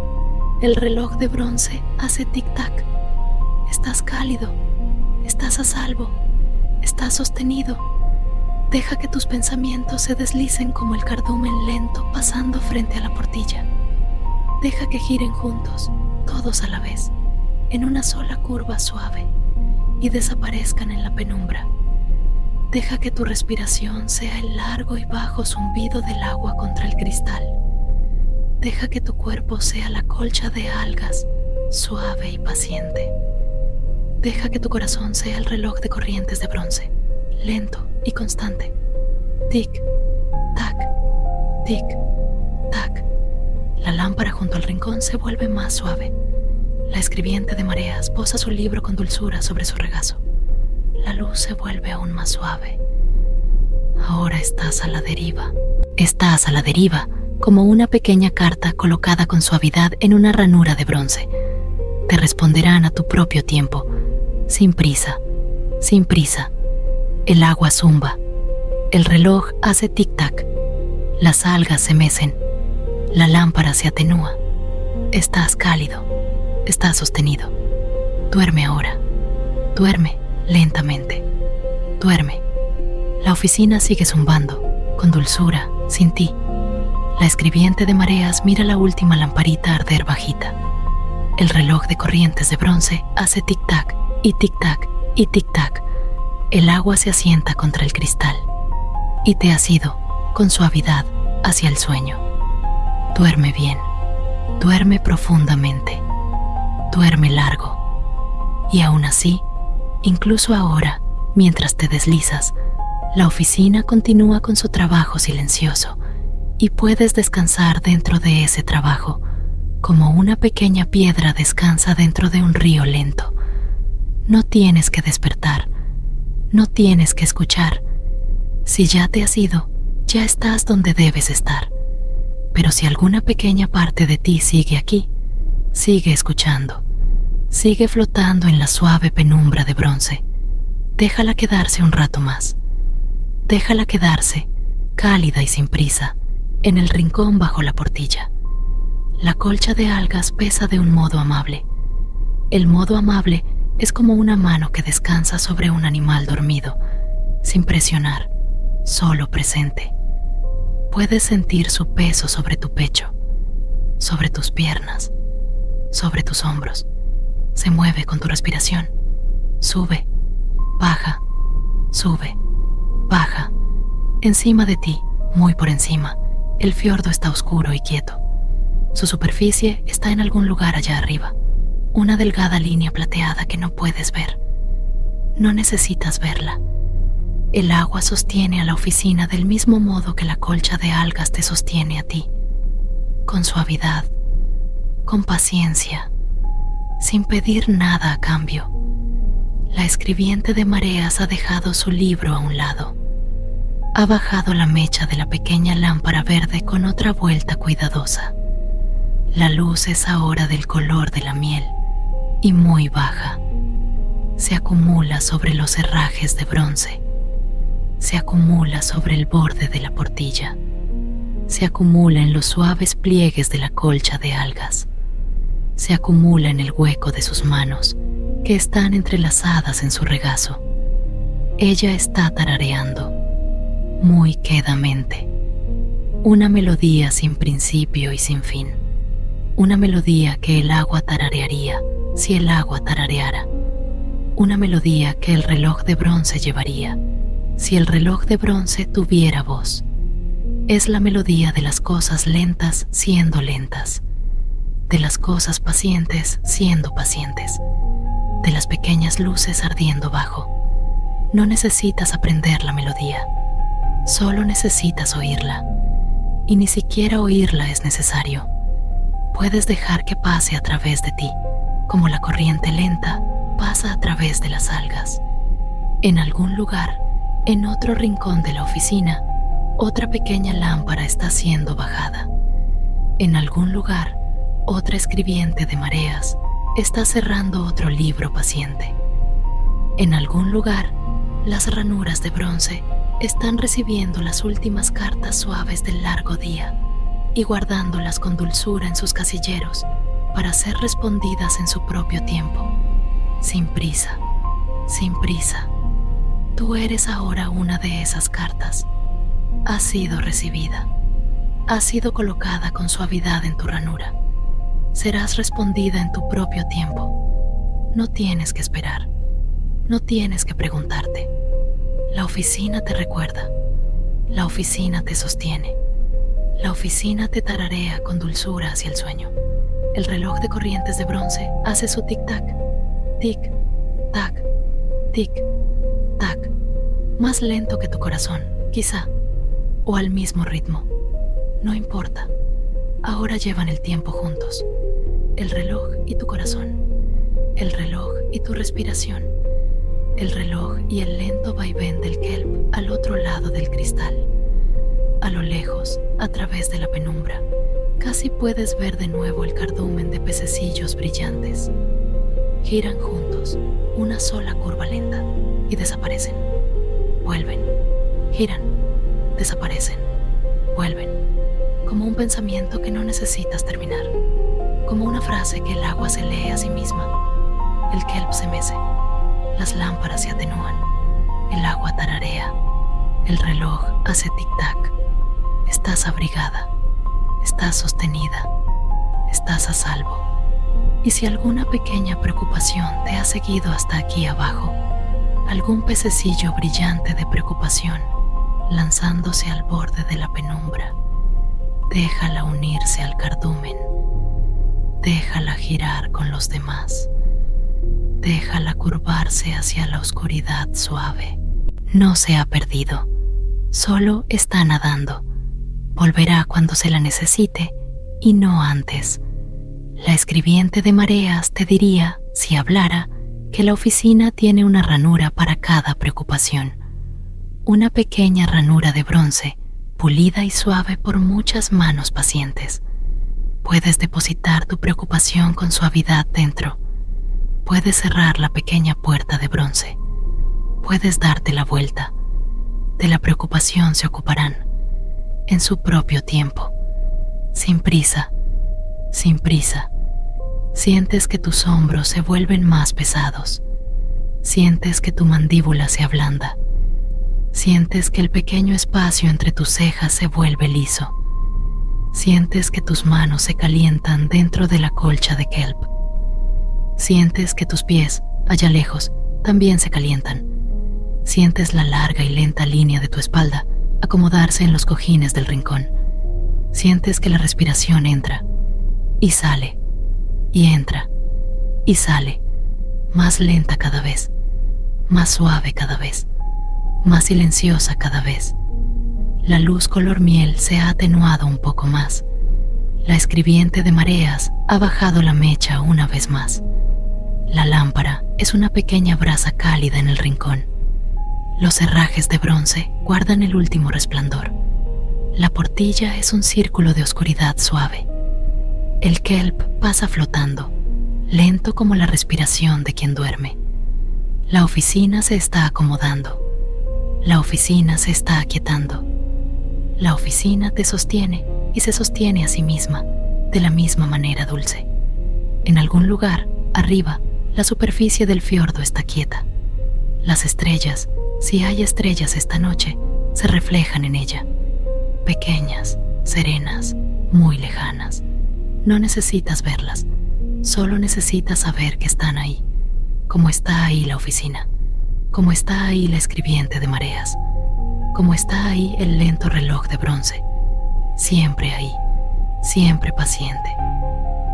El reloj de bronce hace tic-tac. Estás cálido. Estás a salvo. Estás sostenido. Deja que tus pensamientos se deslicen como el cardumen lento pasando frente a la portilla. Deja que giren juntos, todos a la vez, en una sola curva suave, y desaparezcan en la penumbra. Deja que tu respiración sea el largo y bajo zumbido del agua contra el cristal. Deja que tu cuerpo sea la colcha de algas, suave y paciente. Deja que tu corazón sea el reloj de corrientes de bronce, lento y constante. Tic, tac, tic, tac. La lámpara junto al rincón se vuelve más suave. La escribiente de mareas posa su libro con dulzura sobre su regazo. La luz se vuelve aún más suave. Ahora estás a la deriva. Estás a la deriva, como una pequeña carta colocada con suavidad en una ranura de bronce. Te responderán a tu propio tiempo, sin prisa, sin prisa. El agua zumba. El reloj hace tic-tac. Las algas se mecen. La lámpara se atenúa. Estás cálido. Estás sostenido. Duerme ahora. Duerme lentamente. Duerme. La oficina sigue zumbando, con dulzura, sin ti. La escribiente de mareas mira la última lamparita arder bajita. El reloj de corrientes de bronce hace tic-tac y tic-tac y tic-tac. El agua se asienta contra el cristal y te has ido, con suavidad, hacia el sueño. Duerme bien, duerme profundamente, duerme largo. Y aún así, incluso ahora, mientras te deslizas, la oficina continúa con su trabajo silencioso y puedes descansar dentro de ese trabajo, como una pequeña piedra descansa dentro de un río lento. No tienes que despertar. No tienes que escuchar. Si ya te has ido, ya estás donde debes estar. Pero si alguna pequeña parte de ti sigue aquí, sigue escuchando, sigue flotando en la suave penumbra de bronce, déjala quedarse un rato más. Déjala quedarse, cálida y sin prisa, en el rincón bajo la portilla. La colcha de algas pesa de un modo amable. El modo amable es como una mano que descansa sobre un animal dormido, sin presionar, solo presente. Puedes sentir su peso sobre tu pecho, sobre tus piernas, sobre tus hombros. Se mueve con tu respiración. Sube, baja, sube, baja. Encima de ti, muy por encima, el fiordo está oscuro y quieto. Su superficie está en algún lugar allá arriba. Una delgada línea plateada que no puedes ver. No necesitas verla. El agua sostiene a la oficina del mismo modo que la colcha de algas te sostiene a ti. Con suavidad, con paciencia, sin pedir nada a cambio. La escribiente de mareas ha dejado su libro a un lado. Ha bajado la mecha de la pequeña lámpara verde con otra vuelta cuidadosa. La luz es ahora del color de la miel y muy baja. Se acumula sobre los herrajes de bronce. Se acumula sobre el borde de la portilla. Se acumula en los suaves pliegues de la colcha de algas. Se acumula en el hueco de sus manos, que están entrelazadas en su regazo. Ella está tarareando, muy quedamente, una melodía sin principio y sin fin, una melodía que el agua tararearía si el agua tarareara, una melodía que el reloj de bronce llevaría si el reloj de bronce tuviera voz. Es la melodía de las cosas lentas siendo lentas, de las cosas pacientes siendo pacientes, de las pequeñas luces ardiendo bajo. No necesitas aprender la melodía, solo necesitas oírla, y ni siquiera oírla es necesario. Puedes dejar que pase a través de ti, como la corriente lenta pasa a través de las algas. En algún lugar, en otro rincón de la oficina, otra pequeña lámpara está siendo bajada. En algún lugar, otra escribiente de mareas está cerrando otro libro paciente. En algún lugar, las ranuras de bronce están recibiendo las últimas cartas suaves del largo día y guardándolas con dulzura en sus casilleros para ser respondidas en su propio tiempo, sin prisa, sin prisa. Tú eres ahora una de esas cartas. Has sido recibida. Has sido colocada con suavidad en tu ranura. Serás respondida en tu propio tiempo. No tienes que esperar. No tienes que preguntarte. La oficina te recuerda. La oficina te sostiene. La oficina te tararea con dulzura hacia el sueño. El reloj de corrientes de bronce hace su tic-tac, tic-tac, tic-tac, más lento que tu corazón, quizá, o al mismo ritmo. No importa. Ahora llevan el tiempo juntos. El reloj y tu corazón. El reloj y tu respiración. El reloj y el lento vaivén del kelp al otro lado del cristal. A lo lejos, a través de la penumbra, casi puedes ver de nuevo el cardumen de pececillos brillantes. Giran juntos, una sola curva lenta, y desaparecen. Vuelven, giran, desaparecen, vuelven, como un pensamiento que no necesitas terminar, como una frase que el agua se lee a sí misma. El kelp se mece, las lámparas se atenúan, el agua tararea, el reloj hace tic-tac. Estás abrigada, estás sostenida, estás a salvo. Y si alguna pequeña preocupación te ha seguido hasta aquí abajo, algún pececillo brillante de preocupación lanzándose al borde de la penumbra, déjala unirse al cardumen, déjala girar con los demás, déjala curvarse hacia la oscuridad suave. No se ha perdido, solo está nadando. Volverá cuando se la necesite y no antes. La escribiente de mareas te diría, si hablara, que la oficina tiene una ranura para cada preocupación. Una pequeña ranura de bronce, pulida y suave por muchas manos pacientes. Puedes depositar tu preocupación con suavidad dentro. Puedes cerrar la pequeña puerta de bronce. Puedes darte la vuelta. De la preocupación se ocuparán, en su propio tiempo, sin prisa, sin prisa. Sientes que tus hombros se vuelven más pesados. Sientes que tu mandíbula se ablanda. Sientes que el pequeño espacio entre tus cejas se vuelve liso. Sientes que tus manos se calientan dentro de la colcha de kelp. Sientes que tus pies, allá lejos, también se calientan. Sientes la larga y lenta línea de tu espalda acomodarse en los cojines del rincón. Sientes que la respiración entra y sale, y entra y sale, más lenta cada vez, más suave cada vez, más silenciosa cada vez. La luz color miel se ha atenuado un poco más. La escribiente de mareas ha bajado la mecha una vez más. La lámpara es una pequeña brasa cálida en el rincón. Los herrajes de bronce guardan el último resplandor. La portilla es un círculo de oscuridad suave. El kelp pasa flotando, lento como la respiración de quien duerme. La oficina se está acomodando. La oficina se está aquietando. La oficina te sostiene y se sostiene a sí misma, de la misma manera dulce. En algún lugar, arriba, La superficie del fiordo está quieta. Las estrellas, si hay estrellas esta noche, se reflejan en ella. Pequeñas, serenas, muy lejanas. No necesitas verlas, solo necesitas saber que están ahí, como está ahí la oficina, como está ahí la escribiente de mareas, como está ahí el lento reloj de bronce, siempre ahí, siempre paciente,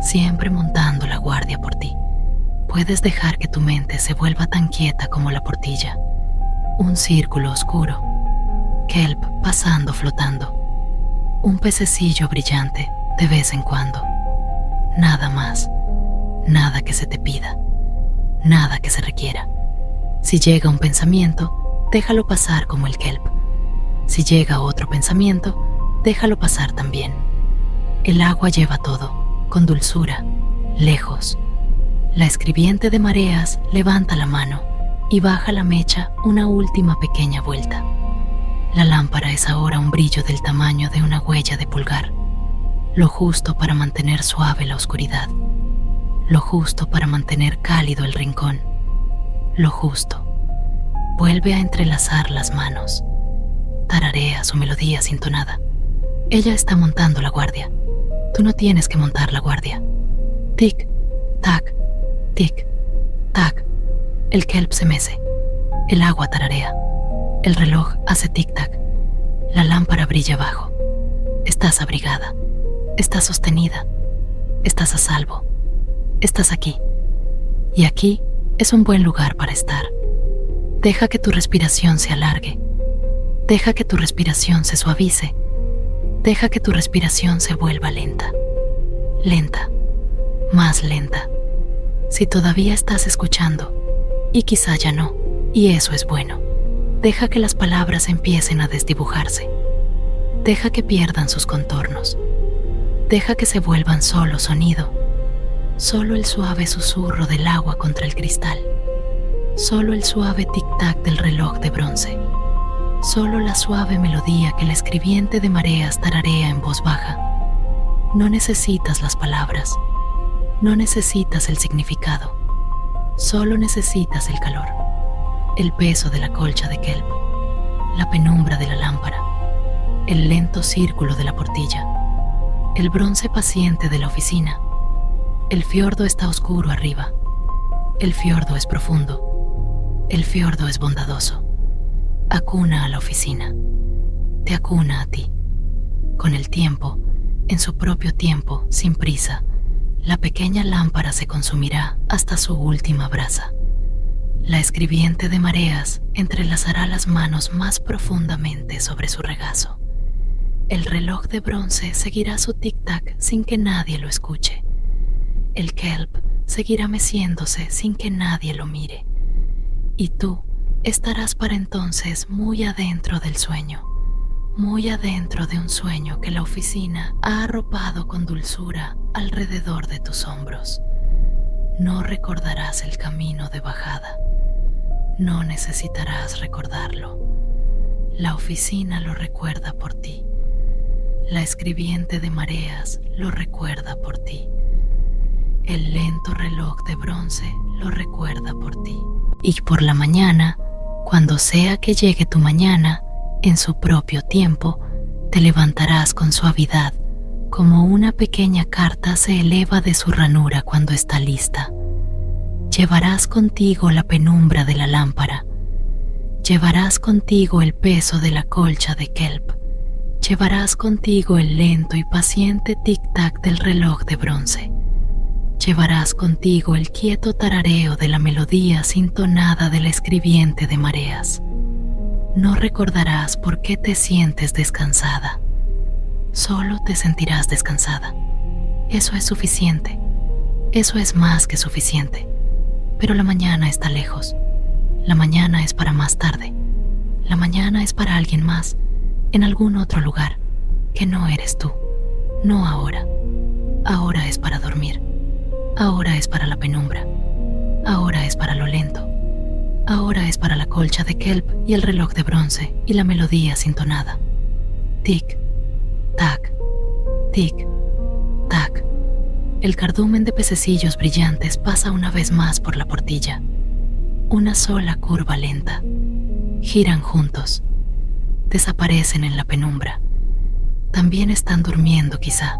siempre montando la guardia por ti. Puedes dejar que tu mente se vuelva tan quieta como la portilla, un círculo oscuro, kelp pasando flotando, un pececillo brillante de vez en cuando. Nada más, nada que se te pida, nada que se requiera. Si llega un pensamiento, déjalo pasar como el kelp. Si llega otro pensamiento, déjalo pasar también. El agua lleva todo, con dulzura, lejos. La escribiente de mareas levanta la mano y baja la mecha una última pequeña vuelta. La lámpara es ahora un brillo del tamaño de una huella de pulgar, lo justo para mantener suave la oscuridad, lo justo para mantener cálido el rincón, lo justo. Vuelve a entrelazar las manos. Tararea su melodía sintonada. Ella está montando la guardia. Tú no tienes que montar la guardia. Tic, tac, tic, tac. El kelp se mece. El agua tararea. El reloj hace tic-tac. La lámpara brilla abajo. Estás abrigada. Estás sostenida. Estás a salvo. Estás aquí. Y aquí es un buen lugar para estar. Deja que tu respiración se alargue. Deja que tu respiración se suavice. Deja que tu respiración se vuelva lenta. Lenta. Más lenta. Si todavía estás escuchando, y quizá ya no, y eso es bueno, deja que las palabras empiecen a desdibujarse. Deja que pierdan sus contornos. Deja que se vuelvan solo sonido, solo el suave susurro del agua contra el cristal, solo el suave tic-tac del reloj de bronce, solo la suave melodía que la escribiente de mareas tararea en voz baja. No necesitas las palabras, no necesitas el significado, solo necesitas el calor, el peso de la colcha de kelp, la penumbra de la lámpara, el lento círculo de la portilla, el bronce paciente de la oficina. El fiordo está oscuro arriba. El fiordo es profundo. El fiordo es bondadoso. Acuna a la oficina. Te acuna a ti. Con el tiempo, en su propio tiempo, sin prisa, la pequeña lámpara se consumirá hasta su última brasa. La escribiente de mareas entrelazará las manos más profundamente sobre su regazo. El reloj de bronce seguirá su tic-tac sin que nadie lo escuche. El kelp seguirá meciéndose sin que nadie lo mire. Y tú estarás para entonces muy adentro del sueño, muy adentro de un sueño que la oficina ha arropado con dulzura alrededor de tus hombros. No recordarás el camino de bajada. No necesitarás recordarlo. La oficina lo recuerda por ti. La escribiente de mareas lo recuerda por ti. El lento reloj de bronce lo recuerda por ti. Y por la mañana, cuando sea que llegue tu mañana, en su propio tiempo, te levantarás con suavidad, como una pequeña carta se eleva de su ranura cuando está lista. Llevarás contigo la penumbra de la lámpara. Llevarás contigo el peso de la colcha de kelp. Llevarás contigo el lento y paciente tic-tac del reloj de bronce. Llevarás contigo el quieto tarareo de la melodía sintonada de la escribiente de mareas. No recordarás por qué te sientes descansada. Solo te sentirás descansada. Eso es suficiente. Eso es más que suficiente. Pero la mañana está lejos. La mañana es para más tarde. La mañana es para alguien más, en algún otro lugar, que no eres tú. No ahora. Ahora es para dormir. Ahora es para la penumbra. Ahora es para lo lento. Ahora es para la colcha de kelp y el reloj de bronce y la melodía sintonada. Tic, tac, tic, tac. El cardumen de pececillos brillantes pasa una vez más por la portilla. Una sola curva lenta. Giran juntos. Desaparecen en la penumbra. También están durmiendo quizá.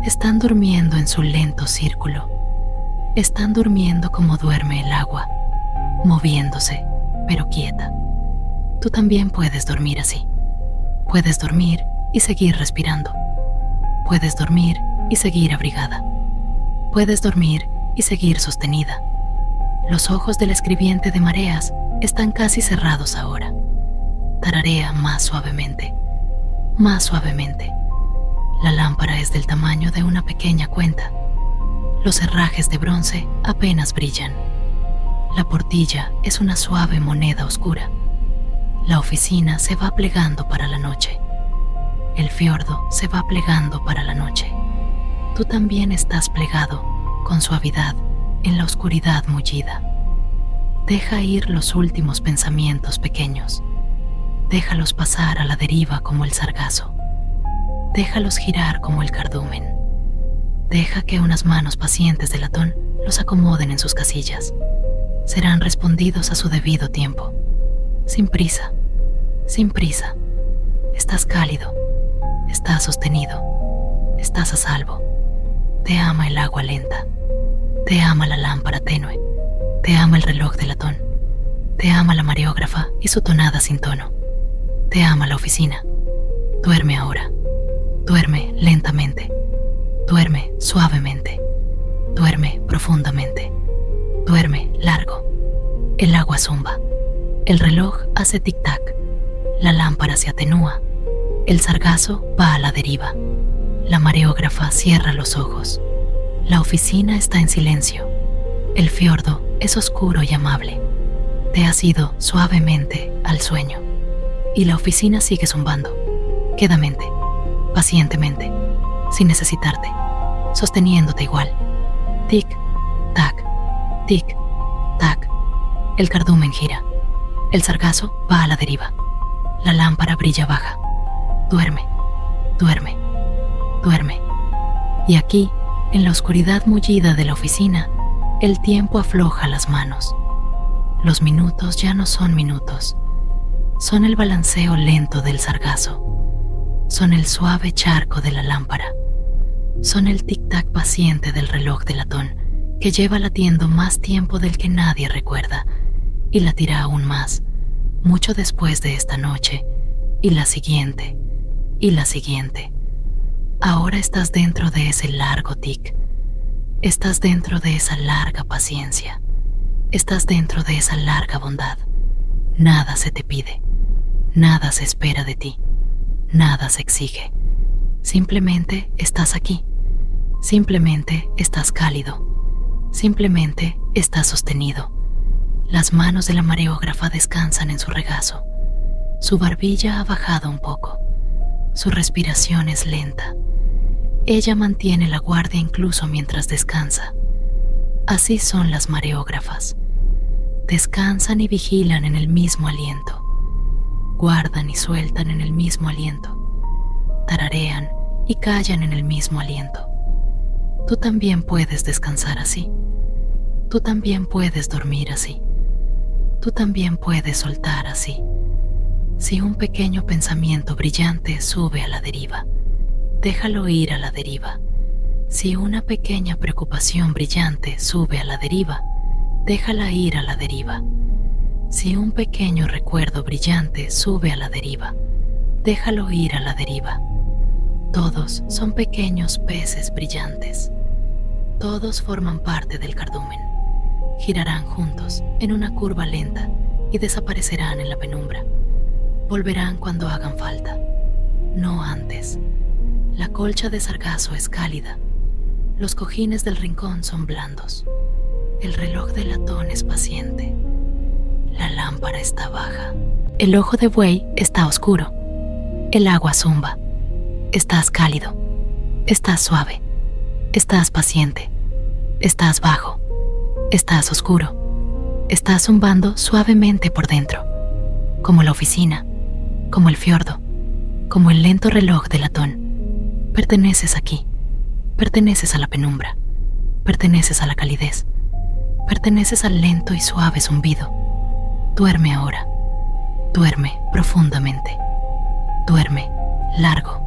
Están durmiendo en su lento círculo. Están durmiendo como duerme el agua, moviéndose, pero quieta. Tú también puedes dormir así. Puedes dormir y seguir respirando. Puedes dormir y seguir abrigada. Puedes dormir y seguir sostenida. Los ojos del escribiente de mareas están casi cerrados ahora. Tararea más suavemente, más suavemente. La lámpara es del tamaño de una pequeña cuenta. Los herrajes de bronce apenas brillan. La portilla es una suave moneda oscura. La oficina se va plegando para la noche. El fiordo se va plegando para la noche. Tú también estás plegado, con suavidad, en la oscuridad mullida. Deja ir los últimos pensamientos pequeños. Déjalos pasar a la deriva como el sargazo. Déjalos girar como el cardumen. Deja que unas manos pacientes de latón los acomoden en sus casillas. Serán respondidos a su debido tiempo. Sin prisa, sin prisa. Estás cálido, estás sostenido, estás a salvo. Te ama el agua lenta, te ama la lámpara tenue, te ama el reloj de latón, te ama la mareógrafa y su tonada sin tono, te ama la oficina. Duerme ahora, duerme lentamente, duerme suavemente, duerme profundamente, duerme largo. El agua zumba, el reloj hace tic-tac, la lámpara se atenúa, el sargazo va a la deriva, la mareógrafa cierra los ojos, la oficina está en silencio, el fiordo es oscuro y amable, te has ido suavemente al sueño, y la oficina sigue zumbando, quedamente, pacientemente, sin necesitarte, sosteniéndote igual. Tic, tac, tic, tac. El cardumen gira. El sargazo va a la deriva. La lámpara brilla baja. Duerme, duerme, duerme. Y aquí, en la oscuridad mullida de la oficina, el tiempo afloja las manos. Los minutos ya no son minutos. Son el balanceo lento del sargazo. Son el suave charco de la lámpara. Son el tic-tac paciente del reloj de latón que lleva latiendo más tiempo del que nadie recuerda y latirá aún más, mucho después de esta noche, y la siguiente, y la siguiente. Ahora estás dentro de ese largo tic. Estás dentro de esa larga paciencia. Estás dentro de esa larga bondad. Nada se te pide. Nada se espera de ti. Nada se exige. Simplemente estás aquí. Simplemente estás cálido. Simplemente estás sostenido. Las manos de la mareógrafa descansan en su regazo. Su barbilla ha bajado un poco. Su respiración es lenta. Ella mantiene la guardia incluso mientras descansa. Así son las mareógrafas. Descansan y vigilan en el mismo aliento. Guardan y sueltan en el mismo aliento. Tararean y callan en el mismo aliento. Tú también puedes descansar así. Tú también puedes dormir así. Tú también puedes soltar así. Si un pequeño pensamiento brillante sube a la deriva, déjalo ir a la deriva. Si una pequeña preocupación brillante sube a la deriva, déjala ir a la deriva. Si un pequeño recuerdo brillante sube a la deriva, déjalo ir a la deriva. Todos son pequeños peces brillantes. Todos forman parte del cardumen. Girarán juntos en una curva lenta y desaparecerán en la penumbra. Volverán cuando hagan falta, no antes. La colcha de sargazo es cálida. Los cojines del rincón son blandos. El reloj de latón es paciente. La lámpara está baja. El ojo de buey está oscuro. El agua zumba. Estás cálido. Estás suave. Estás paciente. Estás bajo. Estás oscuro. Estás zumbando suavemente por dentro. Como la oficina. Como el fiordo. Como el lento reloj de latón. Perteneces aquí. Perteneces a la penumbra, perteneces a la calidez, perteneces al lento y suave zumbido. Duerme ahora, duerme profundamente, duerme largo.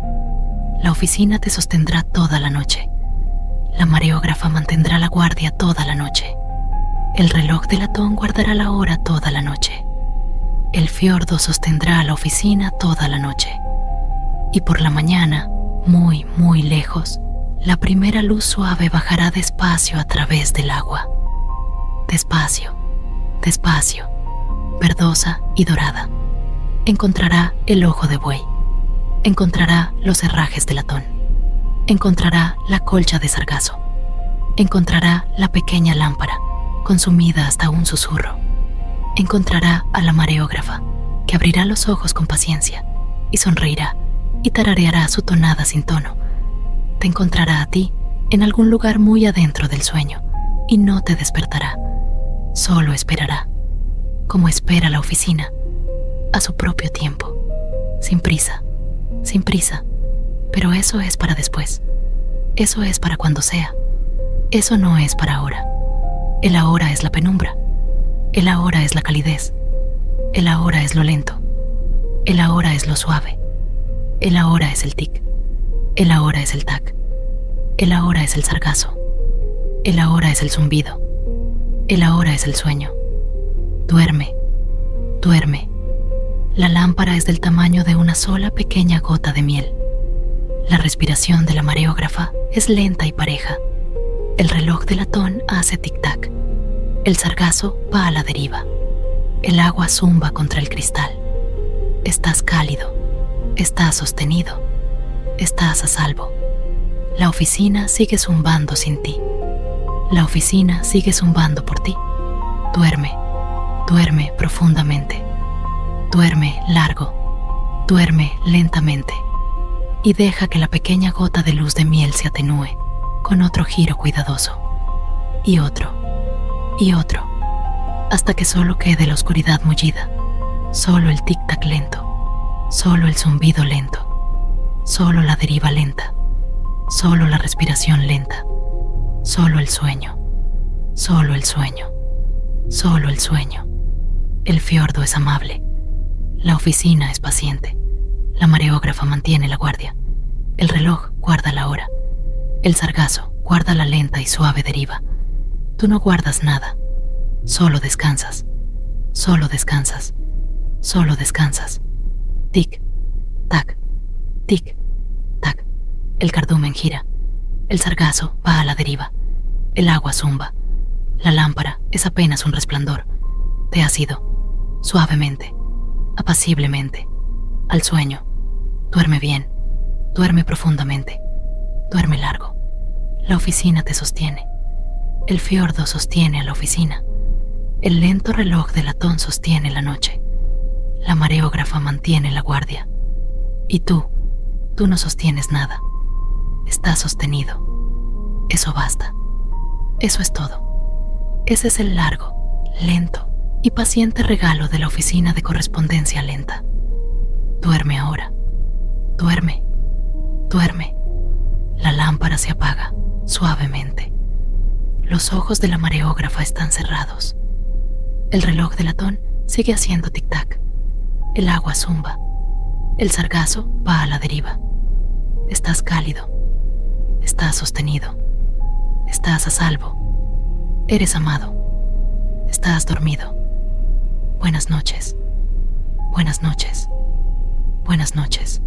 La oficina te sostendrá toda la noche. La mareógrafa mantendrá la guardia toda la noche. El reloj de latón guardará la hora toda la noche. El fiordo sostendrá a la oficina toda la noche. Y por la mañana, muy, muy lejos, la primera luz suave bajará despacio a través del agua. Despacio, despacio, verdosa y dorada. Encontrará el ojo de buey. Encontrará los herrajes de latón. Encontrará la colcha de sargazo. Encontrará la pequeña lámpara, consumida hasta un susurro. Encontrará a la mareógrafa, que abrirá los ojos con paciencia y sonreirá y tarareará su tonada sin tono. Te encontrará a ti en algún lugar muy adentro del sueño y no te despertará. Solo esperará, como espera la oficina, a su propio tiempo, sin prisa, pero eso es para después. Eso es para cuando sea. Eso no es para ahora. El ahora es la penumbra. El ahora es la calidez. El ahora es lo lento. El ahora es lo suave. El ahora es el tic. El ahora es el tac. El ahora es el sargazo. El ahora es el zumbido. El ahora es el sueño. Duerme, duerme. La lámpara es del tamaño de una sola pequeña gota de miel. La respiración de la mareógrafa es lenta y pareja. El reloj de latón hace tic-tac. El sargazo va a la deriva. El agua zumba contra el cristal. Estás cálido. Estás sostenido. Estás a salvo. La oficina sigue zumbando sin ti. La oficina sigue zumbando por ti. Duerme, duerme profundamente. Duerme largo. Duerme lentamente. Y deja que la pequeña gota de luz de miel se atenúe con otro giro cuidadoso. Y otro. Y otro. Hasta que solo quede la oscuridad mullida. Solo el tic-tac lento. Solo el zumbido lento. Solo la deriva lenta. Solo la respiración lenta. Solo el sueño. Solo el sueño. Solo el sueño. El fiordo es amable. La oficina es paciente. La mareógrafa mantiene la guardia. El reloj guarda la hora. El sargazo guarda la lenta y suave deriva. Tú no guardas nada. Solo descansas. Solo descansas. Solo descansas. Tic, tac, tic, tac. El cardumen gira. El sargazo va a la deriva. El agua zumba. La lámpara es apenas un resplandor. Te has ido. Suavemente. Apaciblemente. Al sueño. Duerme bien, duerme profundamente, duerme largo. La oficina te sostiene. El fiordo sostiene a la oficina. El lento reloj de latón sostiene la noche. La mareógrafa mantiene la guardia. Y tú no sostienes nada. Estás sostenido. Eso basta. Eso es todo. Ese es el largo, lento y paciente regalo de la oficina de correspondencia lenta. Duerme ahora. Duerme, duerme. La lámpara se apaga suavemente. Los ojos de la mareógrafa están cerrados. El reloj de latón sigue haciendo tic-tac. El agua zumba. El sargazo va a la deriva. Estás cálido. Estás sostenido. Estás a salvo. Eres amado. Estás dormido. Buenas noches. Buenas noches. Buenas noches.